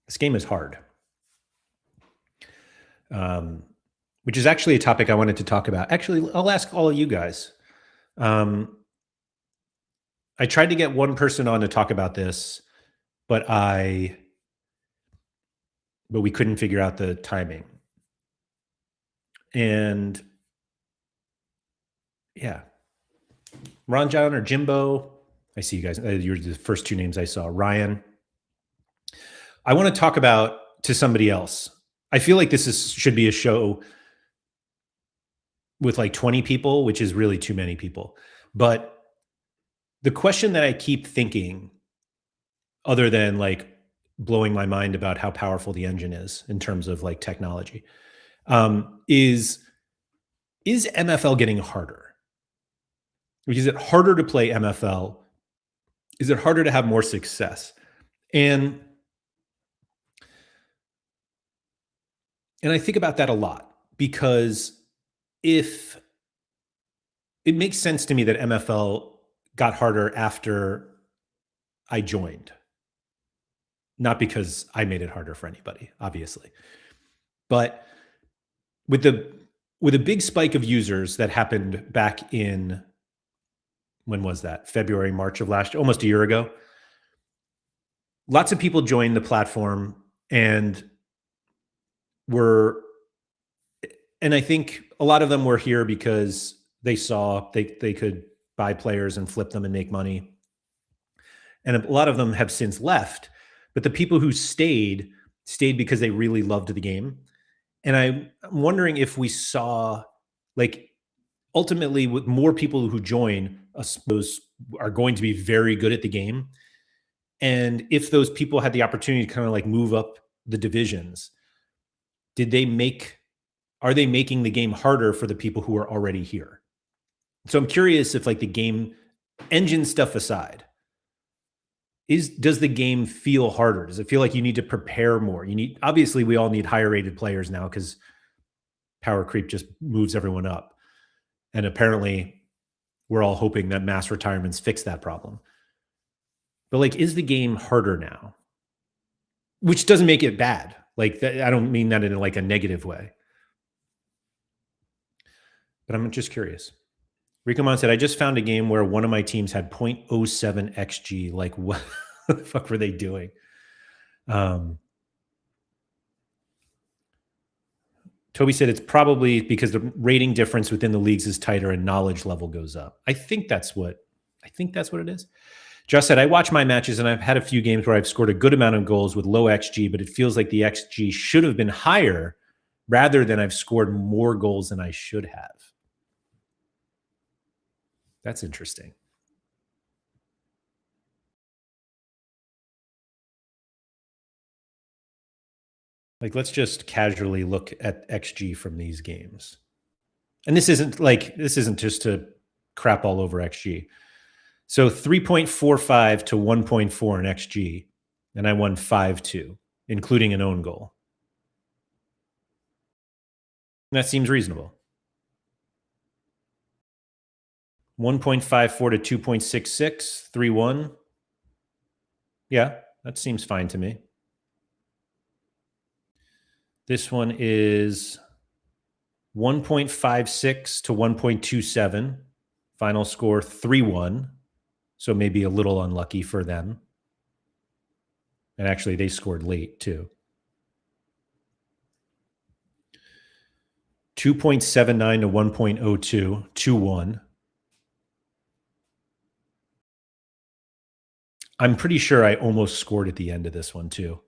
This game is hard. Which is actually a topic I wanted to talk about. Actually, I'll ask all of you guys. I tried to get one person on to talk about this, but we couldn't figure out the timing. And yeah, Ron John or Jimbo, I see you guys. You're the first two names I saw. Ryan. I want to talk about to somebody else. I feel like this should be a show with like 20 people, which is really too many people. But the question that I keep thinking, other than like blowing my mind about how powerful the engine is in terms of like technology, is MFL getting harder? Is it harder to play MFL? Is it harder to have more success? And I think about that a lot, because if it makes sense to me that MFL got harder after I joined, not because I made it harder for anybody, obviously, but with a big spike of users that happened back in, when was that? February, March of last year, almost a year ago. Lots of people joined the platform and I think a lot of them were here because they saw they could buy players and flip them and make money. And a lot of them have since left, but the people who stayed because they really loved the game. And I'm wondering if we saw, like, ultimately with more people who join, those are going to be very good at the game. And if those people had the opportunity to kind of like move up the divisions, are they making the game harder for the people who are already here? So I'm curious if, like, the game engine stuff aside, does the game feel harder? Does it feel like you need to prepare more? Obviously we all need higher rated players now because power creep just moves everyone up. And apparently we're all hoping that mass retirements fix that problem. But like, is the game harder now? Which doesn't make it bad. Like, I don't mean that in like a negative way. But I'm just curious. Ricomon said, I just found a game where one of my teams had 0.07 XG. Like, what the fuck were they doing? Toby said it's probably because the rating difference within the leagues is tighter and knowledge level goes up. I think that's what it is. Just said, I watch my matches and I've had a few games where I've scored a good amount of goals with low XG, but it feels like the XG should have been higher rather than I've scored more goals than I should have. That's interesting. Like, let's just casually look at XG from these games. And this isn't just to crap all over XG. So 3.45 to 1.4 in XG, and I won 5-2, including an own goal. And that seems reasonable. 1.54 to 2.66, 3-1. Yeah, that seems fine to me. This one is 1.56 to 1.27. Final score 3-1. So maybe a little unlucky for them. And actually, they scored late too. 2.79 to 1.02, 2-1. I'm pretty sure I almost scored at the end of this one too.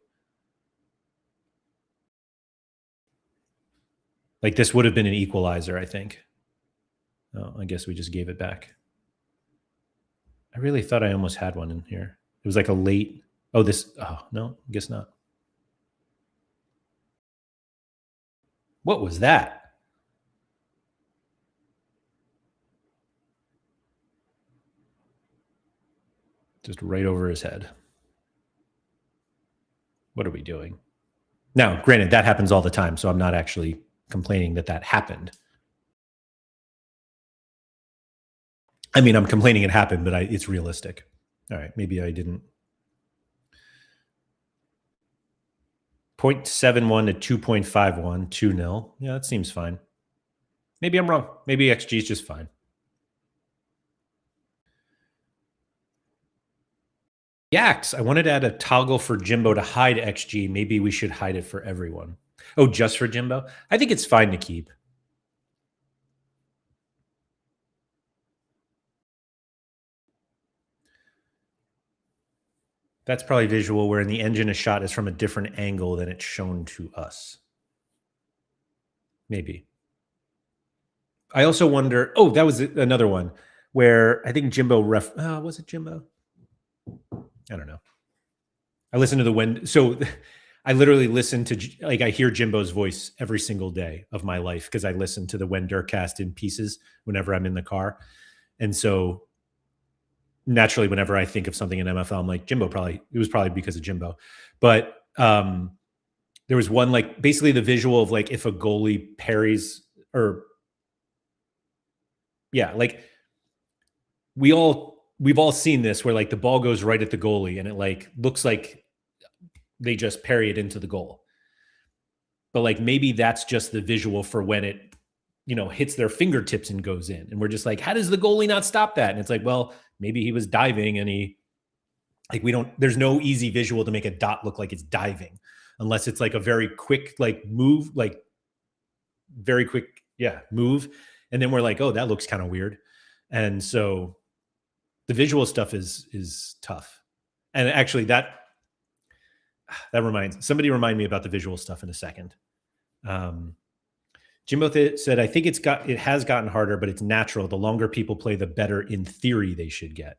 Like, this would have been an equalizer, I think. Oh, I guess we just gave it back. I really thought I almost had one in here. It was like a late. Oh, no, I guess not. What was that? Just right over his head. What are we doing? Now, granted, that happens all the time, so I'm not actually complaining that happened. I mean, I'm complaining it happened, but it's realistic. All right, maybe I didn't. 0.71 to 2.51, 2-0. Yeah, that seems fine. Maybe I'm wrong. Maybe XG is just fine. Yaks, I wanted to add a toggle for Jimbo to hide XG. Maybe we should hide it for everyone. Oh, just for Jimbo? I think it's fine to keep. That's probably visual, where in the engine a shot is from a different angle than it's shown to us. Maybe. I also wonder, that was another one where I think Jimbo was it Jimbo? I don't know. I listen to so I literally listen to, like, I hear Jimbo's voice every single day of my life because I listen to the Wendercast in pieces whenever I'm in the car. And so naturally, whenever I think of something in MFL, I'm like, it was probably because of Jimbo. But there was one, like, basically the visual of, like, if a goalie parries, or yeah, like, we've all seen this where, like, the ball goes right at the goalie and it, like, looks like they just parry it into the goal. But, like, maybe that's just the visual for when it, hits their fingertips and goes in. And we're just like, how does the goalie not stop that? And it's like, well, maybe he was diving and there's no easy visual to make a dot look like it's diving unless it's like a very quick, like, move, like very quick, move. And then we're like, oh, that looks kind of weird. And so the visual stuff is tough. And actually somebody remind me about the visual stuff in a second. Jimbo said, I think it has gotten harder, but it's natural. The longer people play, the better in theory they should get.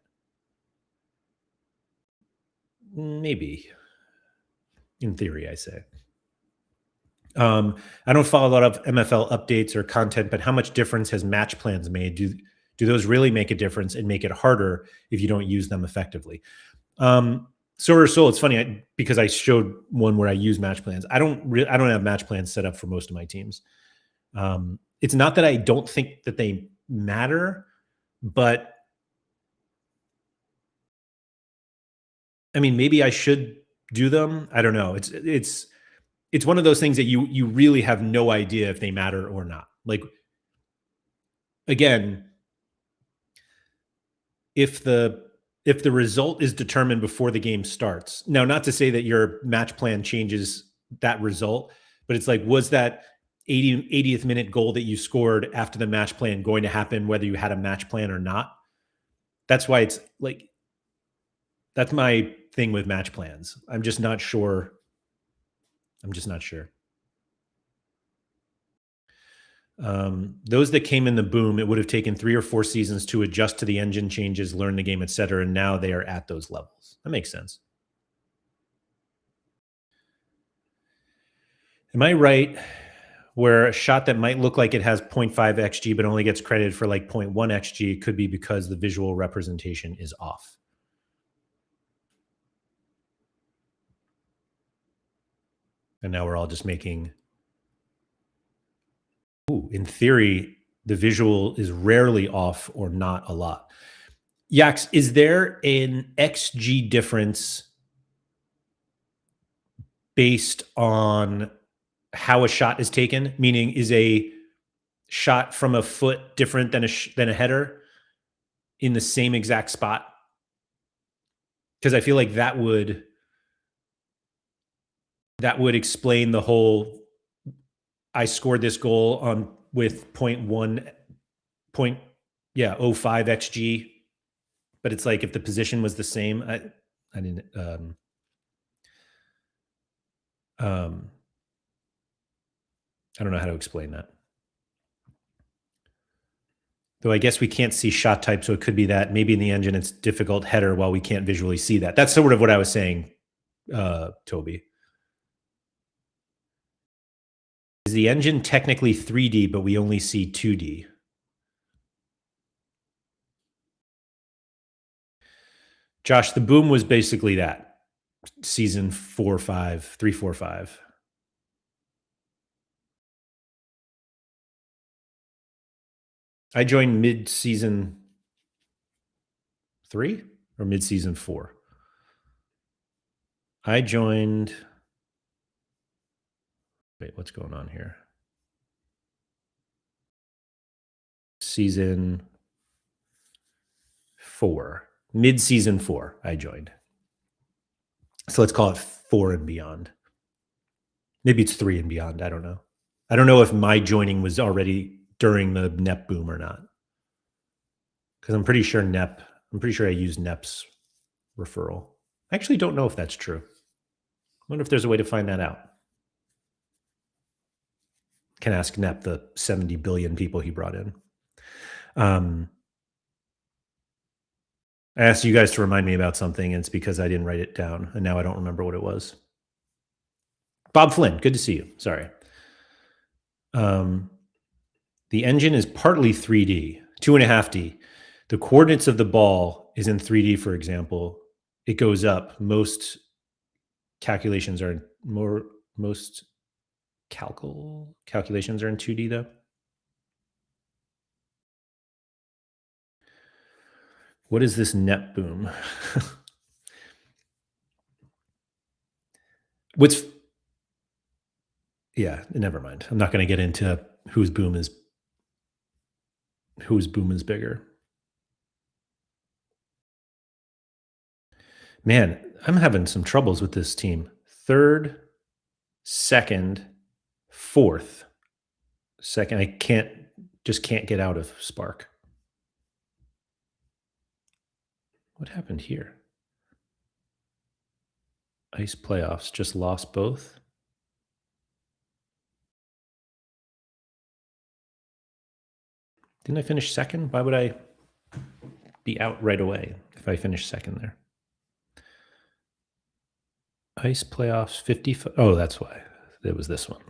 Maybe. In theory, I say. I don't follow a lot of MFL updates or content, but how much difference has match plans made? Do those really make a difference and make it harder if you don't use them effectively? So it's funny because I showed one where I use match plans. I don't have match plans set up for most of my teams. It's not that I don't think that they matter, but I mean, maybe I should do them. I don't know. It's one of those things that you really have no idea if they matter or not. Like, again, if the result is determined before the game starts. Now, not to say that your match plan changes that result, but it's like, was that 80th minute goal that you scored after the match plan going to happen whether you had a match plan or not? That's why it's like, that's my thing with match plans. I'm just not sure. Those that came in the boom, it would have taken 3 or 4 seasons to adjust to the engine changes, learn the game, etc. And now they are at those levels. That makes sense. Am I right where a shot that might look like it has 0.5 xg but only gets credited for like 0.1 xg could be because the visual representation is off? And now we're all just making, in theory, the visual is rarely off or not a lot. Yax, is there an XG difference based on how a shot is taken? Meaning, is a shot from a foot different than a header in the same exact spot? Because I feel like that would explain the whole. I scored this goal on with 0.1 point, yeah, 05 xg, but it's like if the position was the same, I didn't. I don't know how to explain that. Though I guess we can't see shot type, so it could be that maybe in the engine it's difficult header while we can't visually see that. That's sort of what I was saying, Toby. Is the engine technically 3D, but we only see 2D? Josh, the boom was basically that. Season 4, 5, 3, 4, 5. I joined mid-season 3 or mid-season 4. I joined. Wait, what's going on here? Season 4, mid-season 4. I joined. So let's call it 4 and beyond. Maybe it's 3 and beyond. I don't know. I don't know if my joining was already during the NEP boom or not. Because I'm pretty sure I used NEP's referral. I actually don't know if that's true. I wonder if there's a way to find that out. Can ask NEP, the 70 billion people he brought in. I asked you guys to remind me about something, and it's because I didn't write it down, and now I don't remember what it was. Bob Flynn, good to see you. Sorry. The engine is partly 3D, 2.5D. The coordinates of the ball is in 3D, for example. It goes up. Most calculations are calculations are in 2D though. What is this net boom? Yeah, never mind. I'm not going to get into whose boom is bigger. Man, I'm having some troubles with this team. 3rd, 2nd, 4th. 2nd, I can't get out of Spark. What happened here? Ice playoffs, just lost both. Didn't I finish 2nd? Why would I be out right away if I finish 2nd there? Ice playoffs 50. Oh, that's why. It was this one.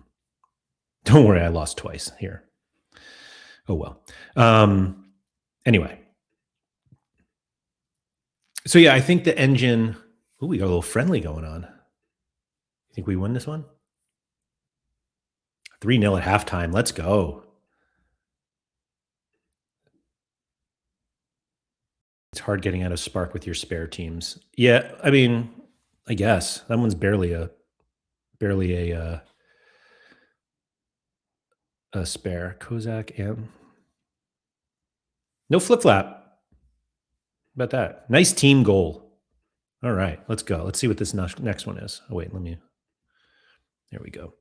Don't worry, I lost twice here. Oh, well. Anyway. So, yeah, I think the engine. Ooh, we got a little friendly going on. You think we win this one? 3-0 at halftime. Let's go. It's hard getting out of Spark with your spare teams. Yeah, I mean, I guess that one's barely a spare. Kozak and no flip flap. How about that? Nice team goal. All right, let's go. Let's see what this next one is. Oh wait, there we go.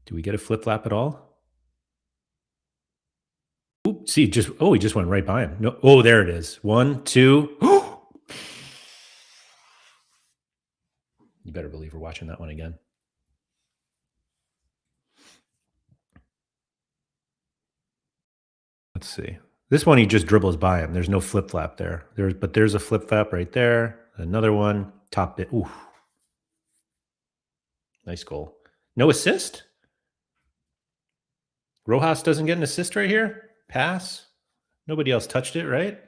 Do we get a flip flap at all? Ooh, see, he just went right by him. No, oh, there it is. 1, 2. You better believe we're watching that one again. Let's see. This one, he just dribbles by him. There's no flip flap there. But there's a flip flap right there. Another one. Top bit. Ooh. Nice goal. No assist? Rojas doesn't get an assist right here? Pass? Nobody else touched it, right?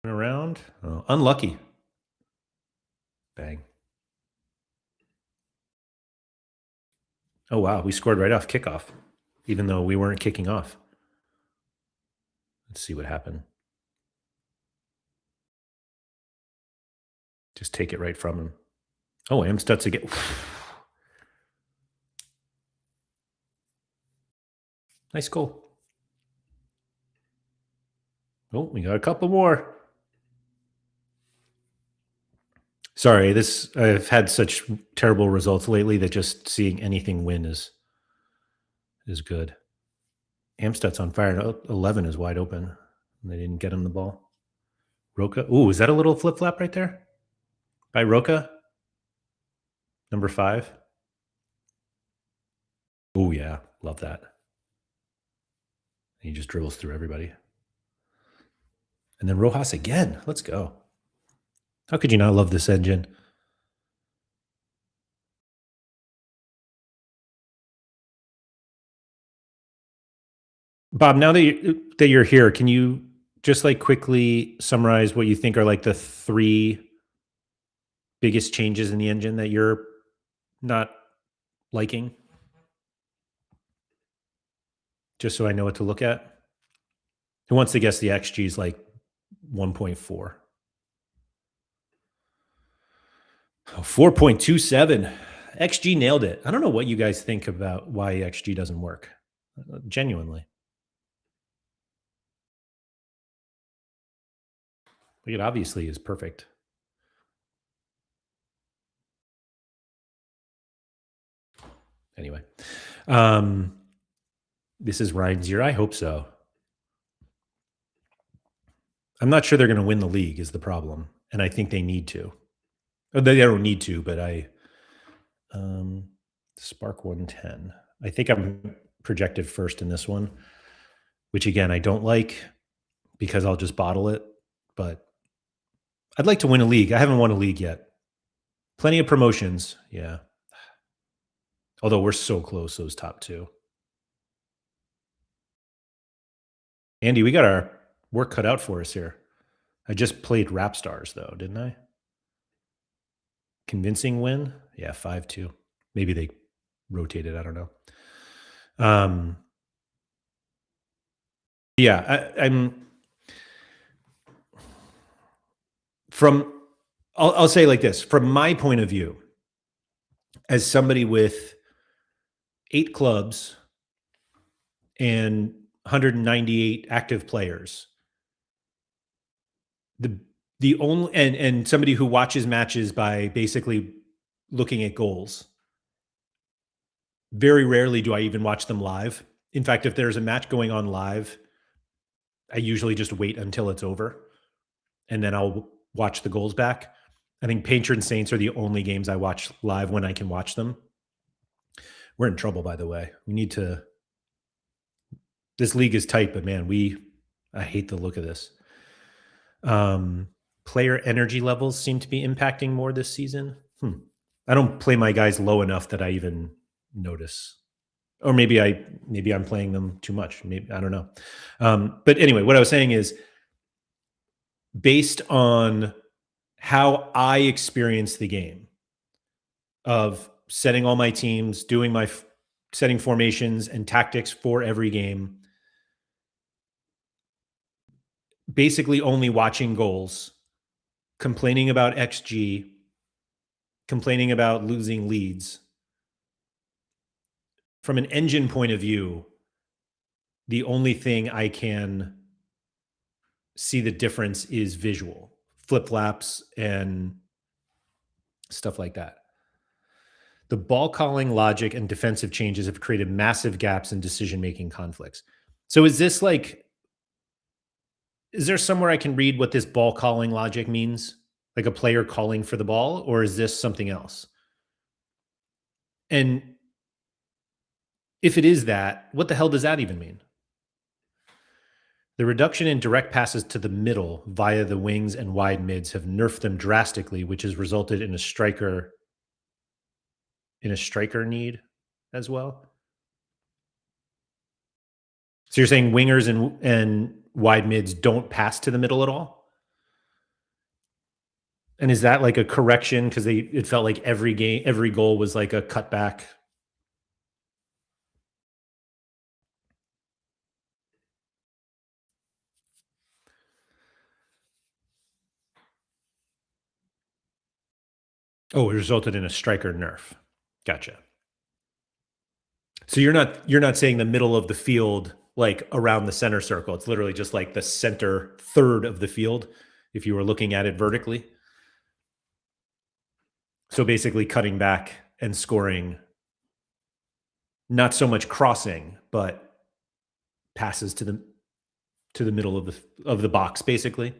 Around. Oh, unlucky. Bang. Oh, wow. We scored right off kickoff, even though we weren't kicking off. Let's see what happened. Just take it right from him. Oh, Amstutz again. Nice goal. Oh, we got a couple more. Sorry, I've had such terrible results lately that just seeing anything win is good. Amstutz on fire. 11 is wide open. They didn't get him the ball. Roca. Ooh, is that a little flip flap right there? By Roca? Number 5. Oh, yeah. Love that. He just dribbles through everybody. And then Rojas again. Let's go. How could you not love this engine? Bob, now that you're here, can you just like quickly summarize what you think are like the 3 biggest changes in the engine that you're not liking? Just so I know what to look at. Who wants to guess the XG is like 1.4? Oh, 4.27. XG nailed it. I don't know what you guys think about why XG doesn't work. Genuinely. It obviously is perfect. Anyway. This is Ryan's year. I hope so. I'm not sure they're going to win the league is the problem. And I think they need to. They don't need to, but Spark 110. I think I'm projected first in this one, which again, I don't like because I'll just bottle it. But I'd like to win a league. I haven't won a league yet. Plenty of promotions. Yeah. Although we're so close, those top 2. Andy, we got our work cut out for us here. I just played Rap Stars, though, didn't I? Convincing win? Yeah, 5-2. Maybe they rotated. I don't know. Yeah, I'm from. I'll say it like this: from my point of view, as somebody with 8 clubs and 198 active players, the only and somebody who watches matches by basically looking at goals. Very rarely do I even watch them live. In fact, if there's a match going on live, I usually just wait until it's over and then I'll watch the goals back. I think Patron Saints are the only games I watch live when I can watch them. We're in trouble, by the way. We need to. This league is tight, but man, I hate the look of this. Player energy levels seem to be impacting more this season. I don't play my guys low enough that I even notice. Or maybe I'm playing them too much. Maybe I don't know. But anyway, what I was saying is based on how I experience the game of setting all my teams, doing my setting formations and tactics for every game, basically only watching goals, complaining about XG, complaining about losing leads. From an engine point of view, the only thing I can see the difference is visual, flip-flaps and stuff like that. The ball calling logic and defensive changes have created massive gaps in decision-making conflicts. So is there somewhere I can read what this ball calling logic means? Like a player calling for the ball, or is this something else? And if it is that, what the hell does that even mean? The reduction in direct passes to the middle via the wings and wide mids have nerfed them drastically, which has resulted in a striker need as well. So you're saying wingers and wide mids don't pass to the middle at all? And is that like a correction because it felt like every goal was like a cutback? Oh, it resulted in a striker nerf. Gotcha. So you're not saying the middle of the field like around the center circle. It's literally just like the center third of the field if you were looking at it vertically. So basically cutting back and scoring not so much crossing, but passes to the middle of the box basically.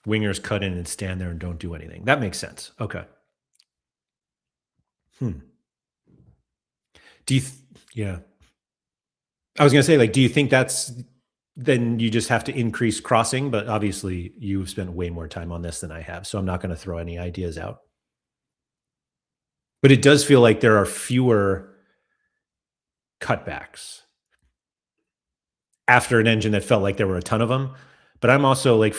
Wingers cut in and stand there and don't do anything. That makes sense. Okay. Hmm. Do you yeah. I was going to say like do you think that's then you just have to increase crossing, but obviously you've spent way more time on this than I have, so I'm not going to throw any ideas out. But it does feel like there are fewer cutbacks after an engine that felt like there were a ton of them. But I'm also like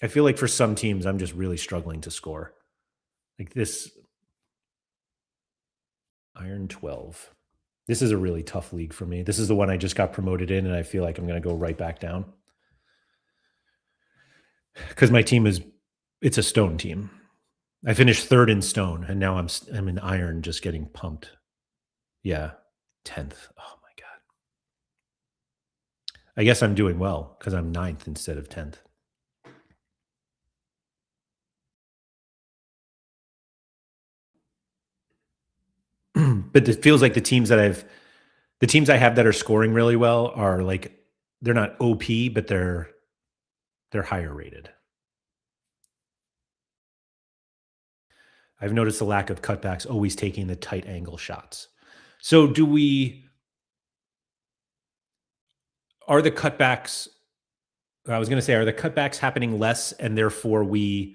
I feel like for some teams, I'm just really struggling to score. Like this Iron 12. This is a really tough league for me. This is the one I just got promoted in, and I feel like I'm going to go right back down. Because my team it's a stone team. I finished third in stone, and now I'm in iron, just getting pumped. Yeah, 10th. Oh my god. I guess I'm doing well because I'm 9th instead of 10th. But it feels like the teams I have that are scoring really well are like they're not OP, but they're higher rated. I've noticed the lack of cutbacks, always taking the tight angle shots. So are the cutbacks I was going to say, are the cutbacks happening less and therefore we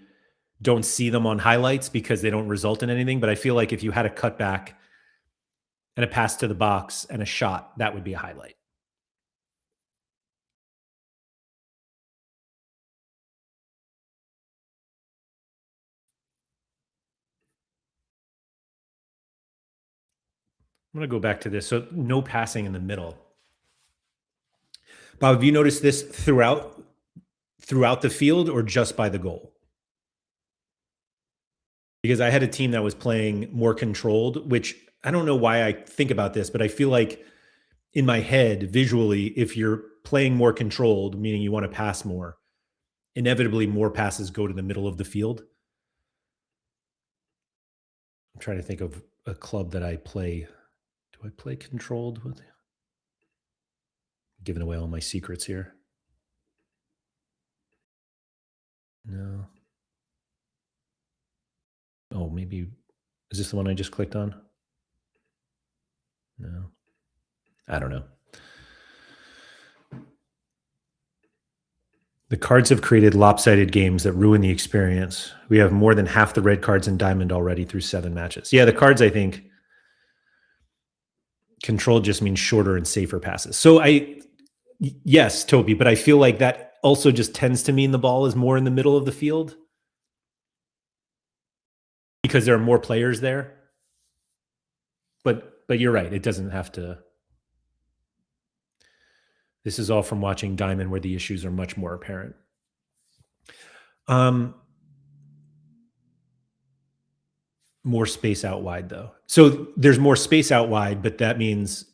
don't see them on highlights because they don't result in anything? But I feel like if you had a cutback and a pass to the box and a shot, that would be a highlight. I'm going to go back to this. So no passing in the middle. Bob, have you noticed this throughout the field or just by the goal? Because I had a team that was playing more controlled, which I don't know why I think about this, but I feel like in my head, visually, if you're playing more controlled, meaning you want to pass more, inevitably more passes go to the middle of the field. I'm trying to think of a club that I play. Do I play controlled with? Giving away all my secrets here. No. Oh, maybe is this the one I just clicked on? No. I don't know. The cards have created lopsided games that ruin the experience. We have more than half the red cards in Diamond already through 7 matches. Yeah, the cards, I think, control just means shorter and safer passes. So yes, Toby, but I feel like that also just tends to mean the ball is more in the middle of the field because there are more players there. But you're right. It doesn't have to. This is all from watching Diamond where the issues are much more apparent. More space out wide though. So there's more space out wide, but that means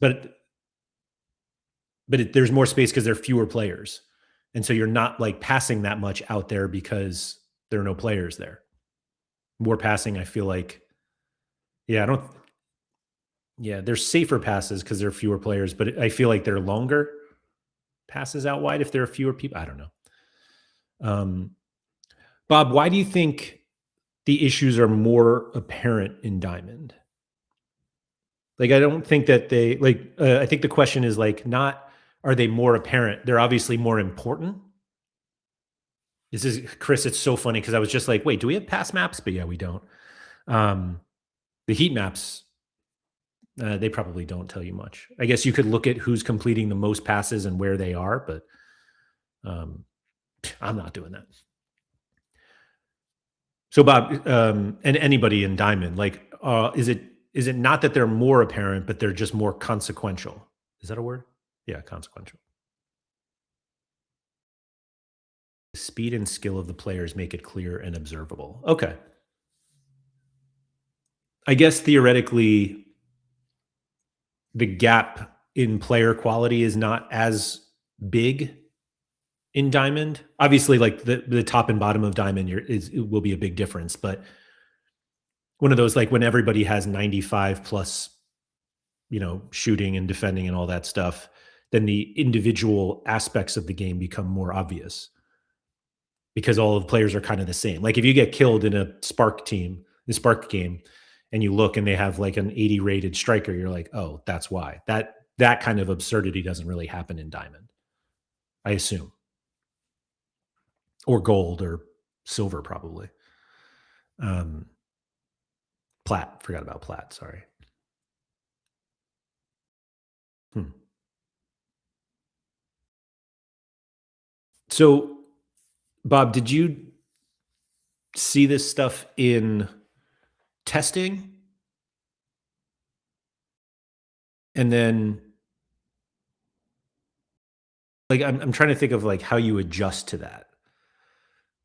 there's more space because there are fewer players. And so you're not like passing that much out there because there are no players there. More passing, I feel like. Yeah, there's safer passes because there are fewer players, but I feel like they're longer passes out wide if there are fewer people. I don't know. Bob, why do you think the issues are more apparent in Diamond? Like, I don't think that they like, I think the question is like, not are they more apparent? They're obviously more important. This is Chris. It's so funny because I was just like, wait, do we have pass maps? But yeah, we don't. Um, the heat maps, they probably don't tell you much. I guess you could look at who's completing the most passes and where they are, but um, I'm not doing that. So Bob, and anybody in Diamond, like, is it not that they're more apparent, but they're just more consequential? Is that a word? Yeah, consequential. The speed and skill of the players make it clear and observable. Okay. I guess theoretically, the gap in player quality is not as big in Diamond. Obviously, like the top and bottom of Diamond it will be a big difference, but one of those like when everybody has 95 plus, shooting and defending and all that stuff, then the individual aspects of the game become more obvious because all of the players are kind of the same. Like if you get killed in a Spark team, the Spark game, and you look and they have like an 80 rated striker, you're like, oh, that's why. That kind of absurdity doesn't really happen in Diamond, I assume. Or gold or silver, probably. Um, Plat, forgot about Plat, sorry. Hmm. So, Bob, did you see this stuff in testing? And then, like, I'm trying to think of like how you adjust to that.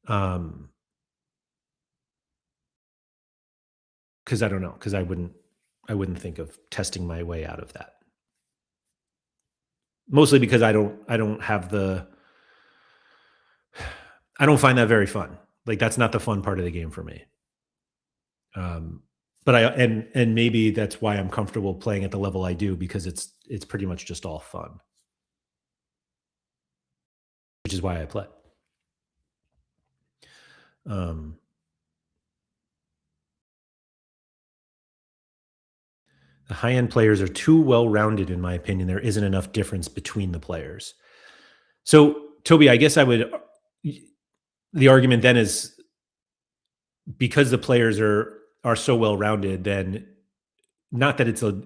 Um, because I don't know, because I wouldn't think of testing my way out of that. Mostly because I don't have I don't find that very fun. Like that's not the fun part of the game for me. Um, but and maybe that's why I'm comfortable playing at the level I do because it's pretty much just all fun, which is why I play. Um, the high end players are too well rounded, in my opinion. There isn't enough difference between the players. So, Toby, I guess I would. The argument then is because the players are so well rounded, then not that it's a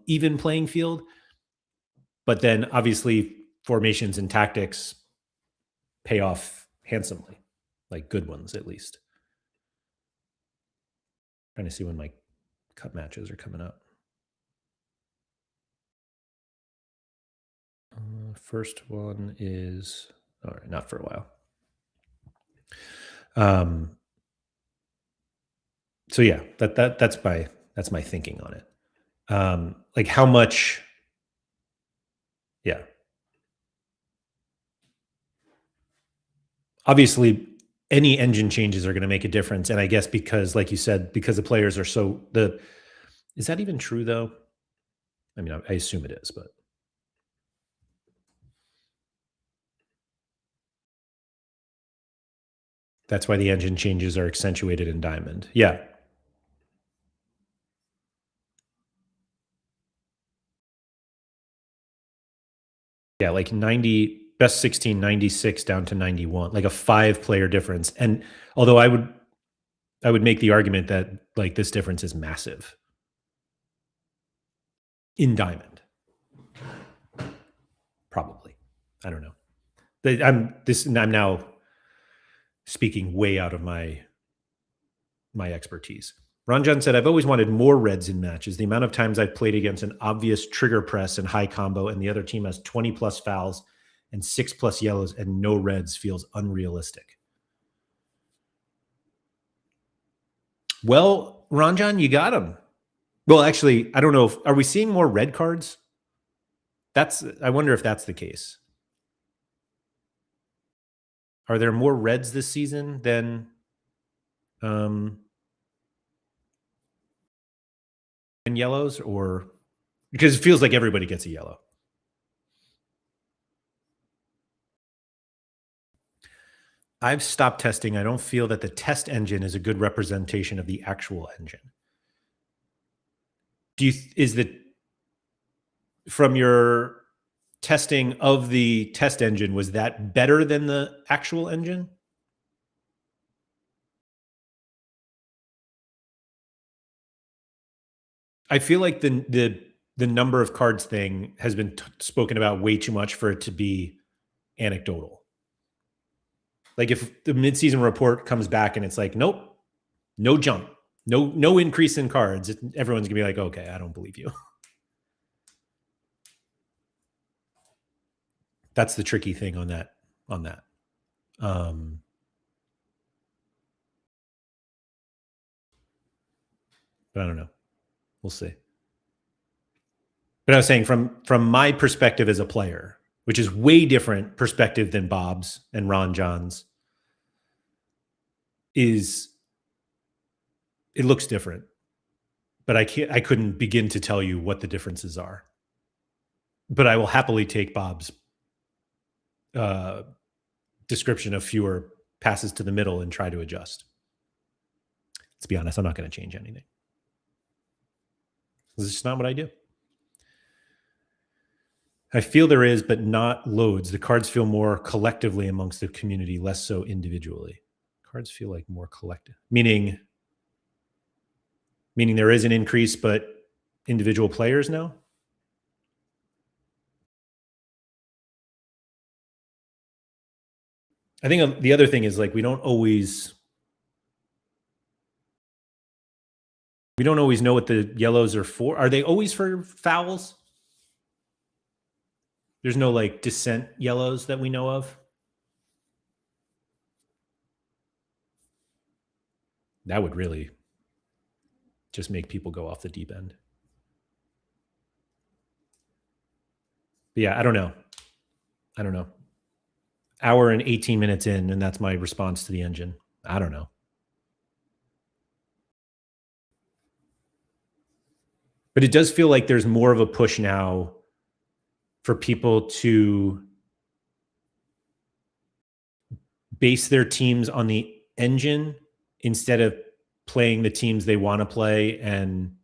even playing field, but then obviously formations and tactics pay off handsomely, like good ones at least. Trying to see when my cup matches are coming up. First one is all right, not for a while. So yeah, that's my thinking on it. Like how much, yeah. Obviously, any engine changes are going to make a difference, and I guess because, like you said, because the players are so the is that even true though? I mean, I assume it is, but that's why the engine changes are accentuated in Diamond. Yeah. Yeah, like 90 best 16 96 down to 91, like a 5 player difference. And although I would make the argument that like this difference is massive in Diamond. Probably. I don't know. I'm now speaking way out of my expertise. Ranjan said, I've always wanted more reds in matches. The amount of times I've played against an obvious trigger press and high combo, and the other team has 20 plus fouls and 6 plus yellows and no reds feels unrealistic. Well, Ranjan, you got him. Well, actually, I don't know. Are we seeing more red cards? I wonder if that's the case. Are there more reds this season than yellows, or because it feels like everybody gets a yellow? I've stopped testing. I don't feel that the test engine is a good representation of the actual engine. Is the from your testing of the test engine, was that better than the actual engine? I feel like the number of cards thing has been spoken about way too much for it to be anecdotal. Like if the midseason report comes back and it's like, nope, no jump, no increase in cards, everyone's gonna be like, okay, I don't believe you. That's the tricky thing on that. On that, um, but I don't know. We'll see. But I was saying from my perspective as a player, which is way different perspective than Bob's and Ron John's, is it looks different, but I couldn't begin to tell you what the differences are. But I will happily take Bob's uh, description of fewer passes to the middle and try to adjust. Let's be honest, I'm not going to change anything. This is just not what I do. I feel there is, but not loads. The cards feel more collectively amongst the community, less so individually. Cards feel like more collective, meaning there is an increase, but individual players now. I think the other thing is like we don't always know what the yellows are for. Are they always for fouls? There's no like dissent yellows that we know of. That would really just make people go off the deep end. But yeah, I don't know. Hour and 18 minutes in, and that's my response to the engine. I don't know. But it does feel like there's more of a push now for people to base their teams on the engine instead of playing the teams they want to play and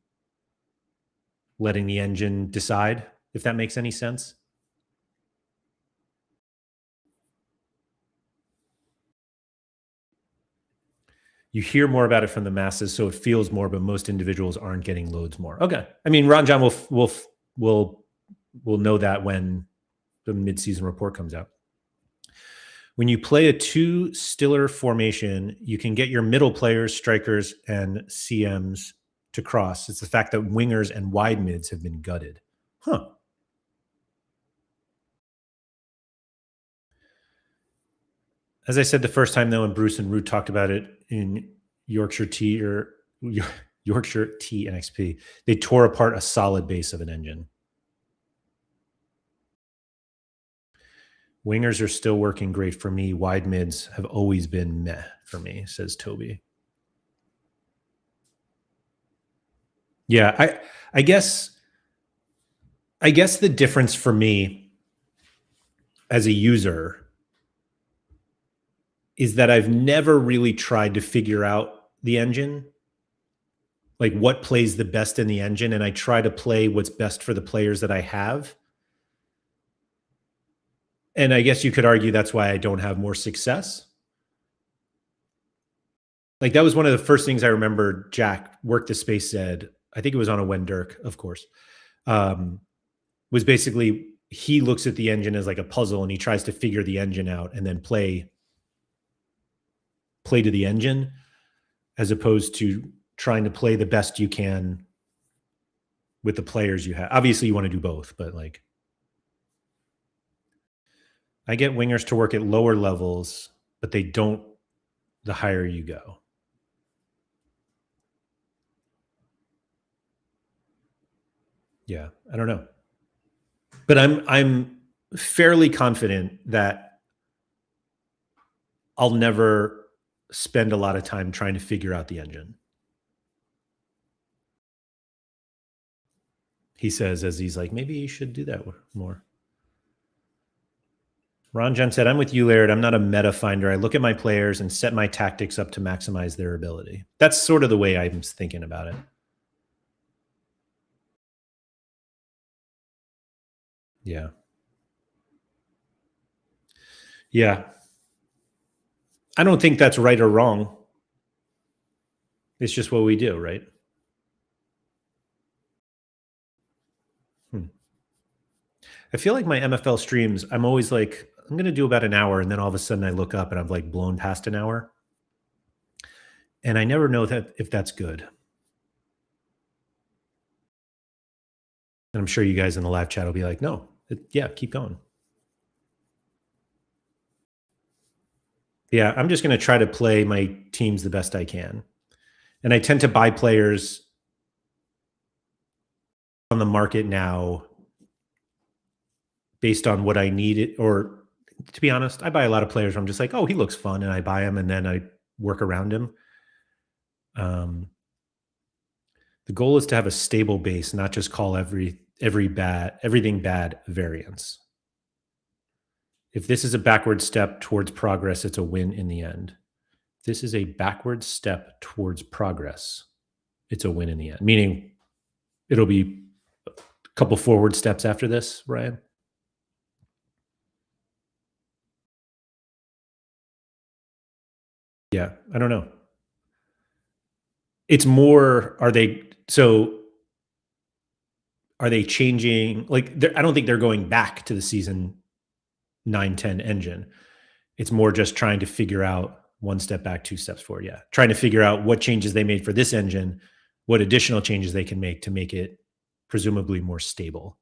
letting the engine decide, if that makes any sense. You hear more about it from the masses, so it feels more, but most individuals aren't getting loads more. Okay. I mean, Ron John will know that when the midseason report comes out. When you play a two stiller formation, you can get your middle players, strikers, and CMs to cross. It's the fact that wingers and wide mids have been gutted. Huh. As I said the first time, though, and Bruce and Root talked about it in Yorkshire T NXP, they tore apart a solid base of an engine. Wingers are still working great for me. Wide mids have always been meh for me, says Toby. Yeah, I guess the difference for me as a user is that I've never really tried to figure out the engine, like what plays the best in the engine, and I try to play what's best for the players that I have. And I guess you could argue that's why I don't have more success. Like that was one of the first things I remember Jack Work the Space said, I think it was on a When Dirk, of course, was basically he looks at the engine as like a puzzle and he tries to figure the engine out and then play to the engine as opposed to trying to play the best you can with the players you have. Obviously you want to do both, but like I get wingers to work at lower levels, but they don't the higher you go. Yeah, I don't know. But I'm fairly confident that I'll never spend a lot of time trying to figure out the engine. He says as he's like, maybe you should do that more. Ron John said, I'm with you, Laird. I'm not a meta finder. I look at my players and set my tactics up to maximize their ability. That's sort of the way I'm thinking about it. Yeah. Yeah. I don't think that's right or wrong. It's just what we do, right? Hmm. I feel like my MFL streams, I'm always like, I'm going to do about an hour. And then all of a sudden I look up and I've like blown past an hour. And I never know that if that's good. And I'm sure you guys in the live chat will be like, no, yeah, keep going. Yeah, I'm just going to try to play my teams the best I can. And I tend to buy players on the market now based on what I need it, or to be honest, I buy a lot of players where I'm just like, oh, he looks fun, and I buy him and then I work around him. The goal is to have a stable base, not just call everything bad variance. If this is a backward step towards progress, it's a win in the end. This is a backward step towards progress. It's a win in the end. Meaning it'll be a couple forward steps after this, Ryan. Yeah, I don't know. It's more, are they changing? Like, I don't think they're going back to the season 9-10 engine. It's more just trying to figure out one step back, two steps forward. Yeah. Trying to figure out what changes they made for this engine, what additional changes they can make to make it presumably more stable.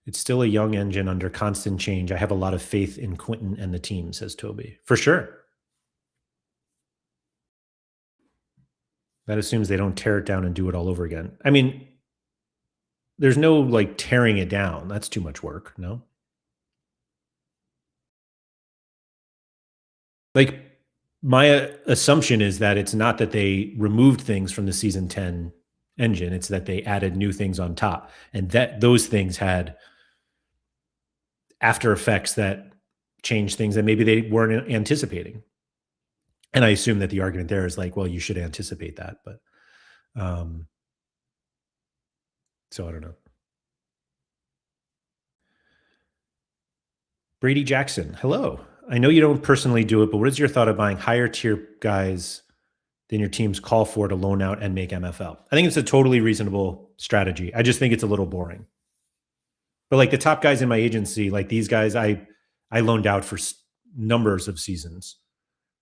It's still a young engine under constant change. I have a lot of faith in Quentin and the team, says Toby. For sure. That assumes they don't tear it down and do it all over again. I mean, there's no like tearing it down. That's too much work. No. Like, my assumption is that it's not that they removed things from the season 10 engine, it's that they added new things on top, and that those things had after effects that changed things that maybe they weren't anticipating. And I assume that the argument there is like, well, you should anticipate that, but um so I don't know. Brady Jackson, hello. I know you don't personally do it, but what is your thought of buying higher tier guys than your teams call for to loan out and make MFL? I think it's a totally reasonable strategy. I just think it's a little boring. But like the top guys in my agency, like these guys, I loaned out for numbers of seasons,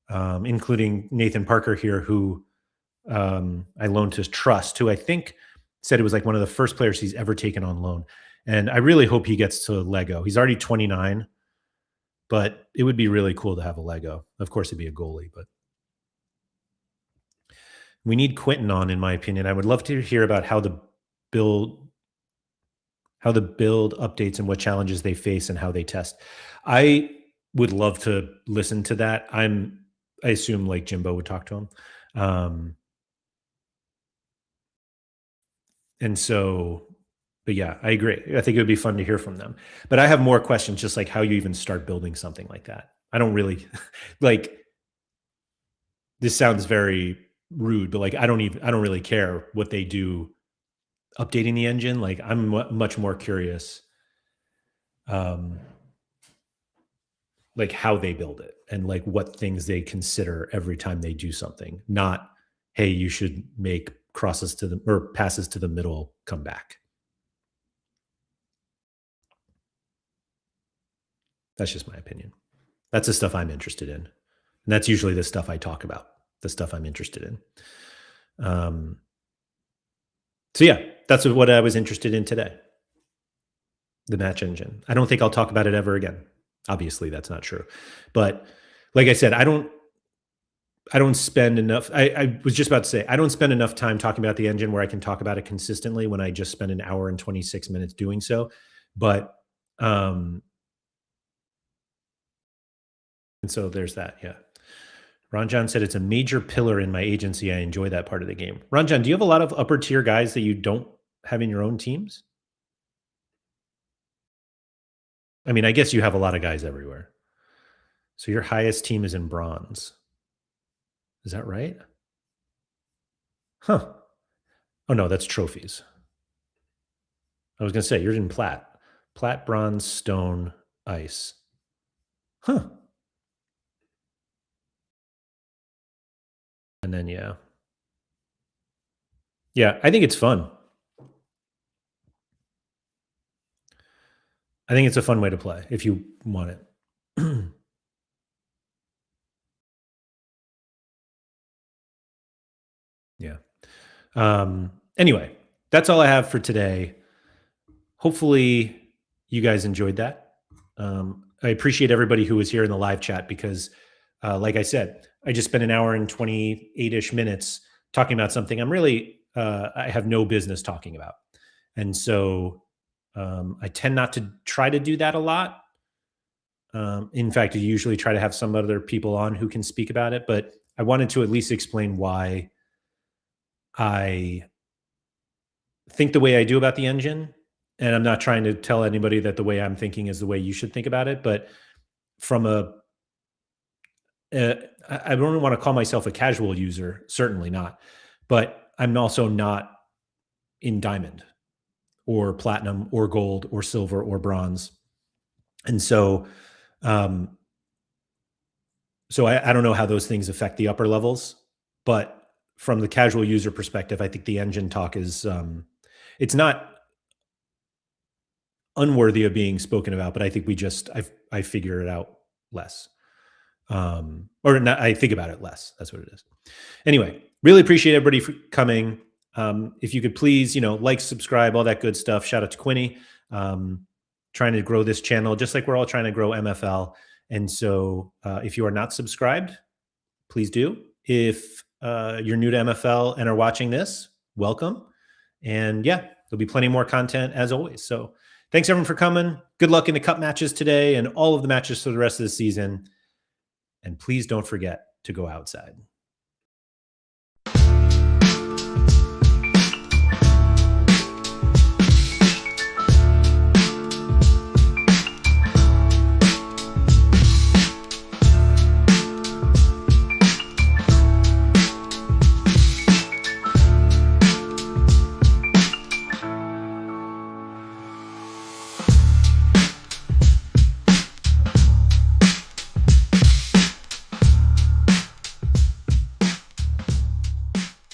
including Nathan Parker here, who I loaned to Trust, who I think said it was like one of the first players he's ever taken on loan. And I really hope he gets to Lego. He's already 29, but it would be really cool to have a Lego. Of course, it'd be a goalie, but we need Quentin on, in my opinion. I would love to hear about build how the build updates and what challenges they face and how they test. I would love to listen to that. I assume like Jimbo would talk to him. Um, and so, but yeah, I agree. I think it would be fun to hear from them. But I have more questions, just like how you even start building something like that. I don't really like, this sounds very rude, but like I don't really care what they do updating the engine. Like I'm much more curious um like how they build it and like what things they consider every time they do something. Not, hey, you should make crosses to the or passes to the middle come back. That's just my opinion. That's the stuff I'm interested in. And that's usually the stuff I talk about, the stuff I'm interested in. So yeah, that's what I was interested in today. The match engine. I don't think I'll talk about it ever again. Obviously, that's not true. But like I said, I don't spend enough. I was just about to say, I don't spend enough time talking about the engine where I can talk about it consistently when I just spend an hour and 26 minutes doing so. But, and so there's that. Yeah. Ron John said it's a major pillar in my agency. I enjoy that part of the game. Ron John, do you have a lot of upper tier guys that you don't have in your own teams? I mean, I guess you have a lot of guys everywhere. So your highest team is in bronze. Is that right? Huh. Oh no, that's trophies. I was going to say, you're in plat, bronze, stone, ice. Huh. And then, yeah. Yeah, I think it's fun. I think it's a fun way to play if you want it. Yeah. Anyway, that's all I have for today. Hopefully, you guys enjoyed that. I appreciate everybody who was here in the live chat because, like I said, I just spent an hour and 28 ish minutes talking about something I have no business talking about. And so I tend not to try to do that a lot. In fact, I usually try to have some other people on who can speak about it, but I wanted to at least explain why I think the way I do about the engine. And I'm not trying to tell anybody that the way I'm thinking is the way you should think about it, but from I don't want to call myself a casual user, certainly not, but I'm also not in diamond or platinum or gold or silver or bronze. And so, um, I don't know how those things affect the upper levels, but from the casual user perspective, I think the engine talk is, it's not unworthy of being spoken about, but I think I figure it out less. Or not, I think about it less. That's what it is. Anyway, really appreciate everybody for coming. If you could please, like, subscribe, all that good stuff. Shout out to Quinny, trying to grow this channel, just like we're all trying to grow MFL. And so if you are not subscribed, please do. If you're new to MFL and are watching this, welcome. And yeah, there'll be plenty more content as always. So thanks everyone for coming. Good luck in the cup matches today and all of the matches for the rest of the season. And please don't forget to go outside.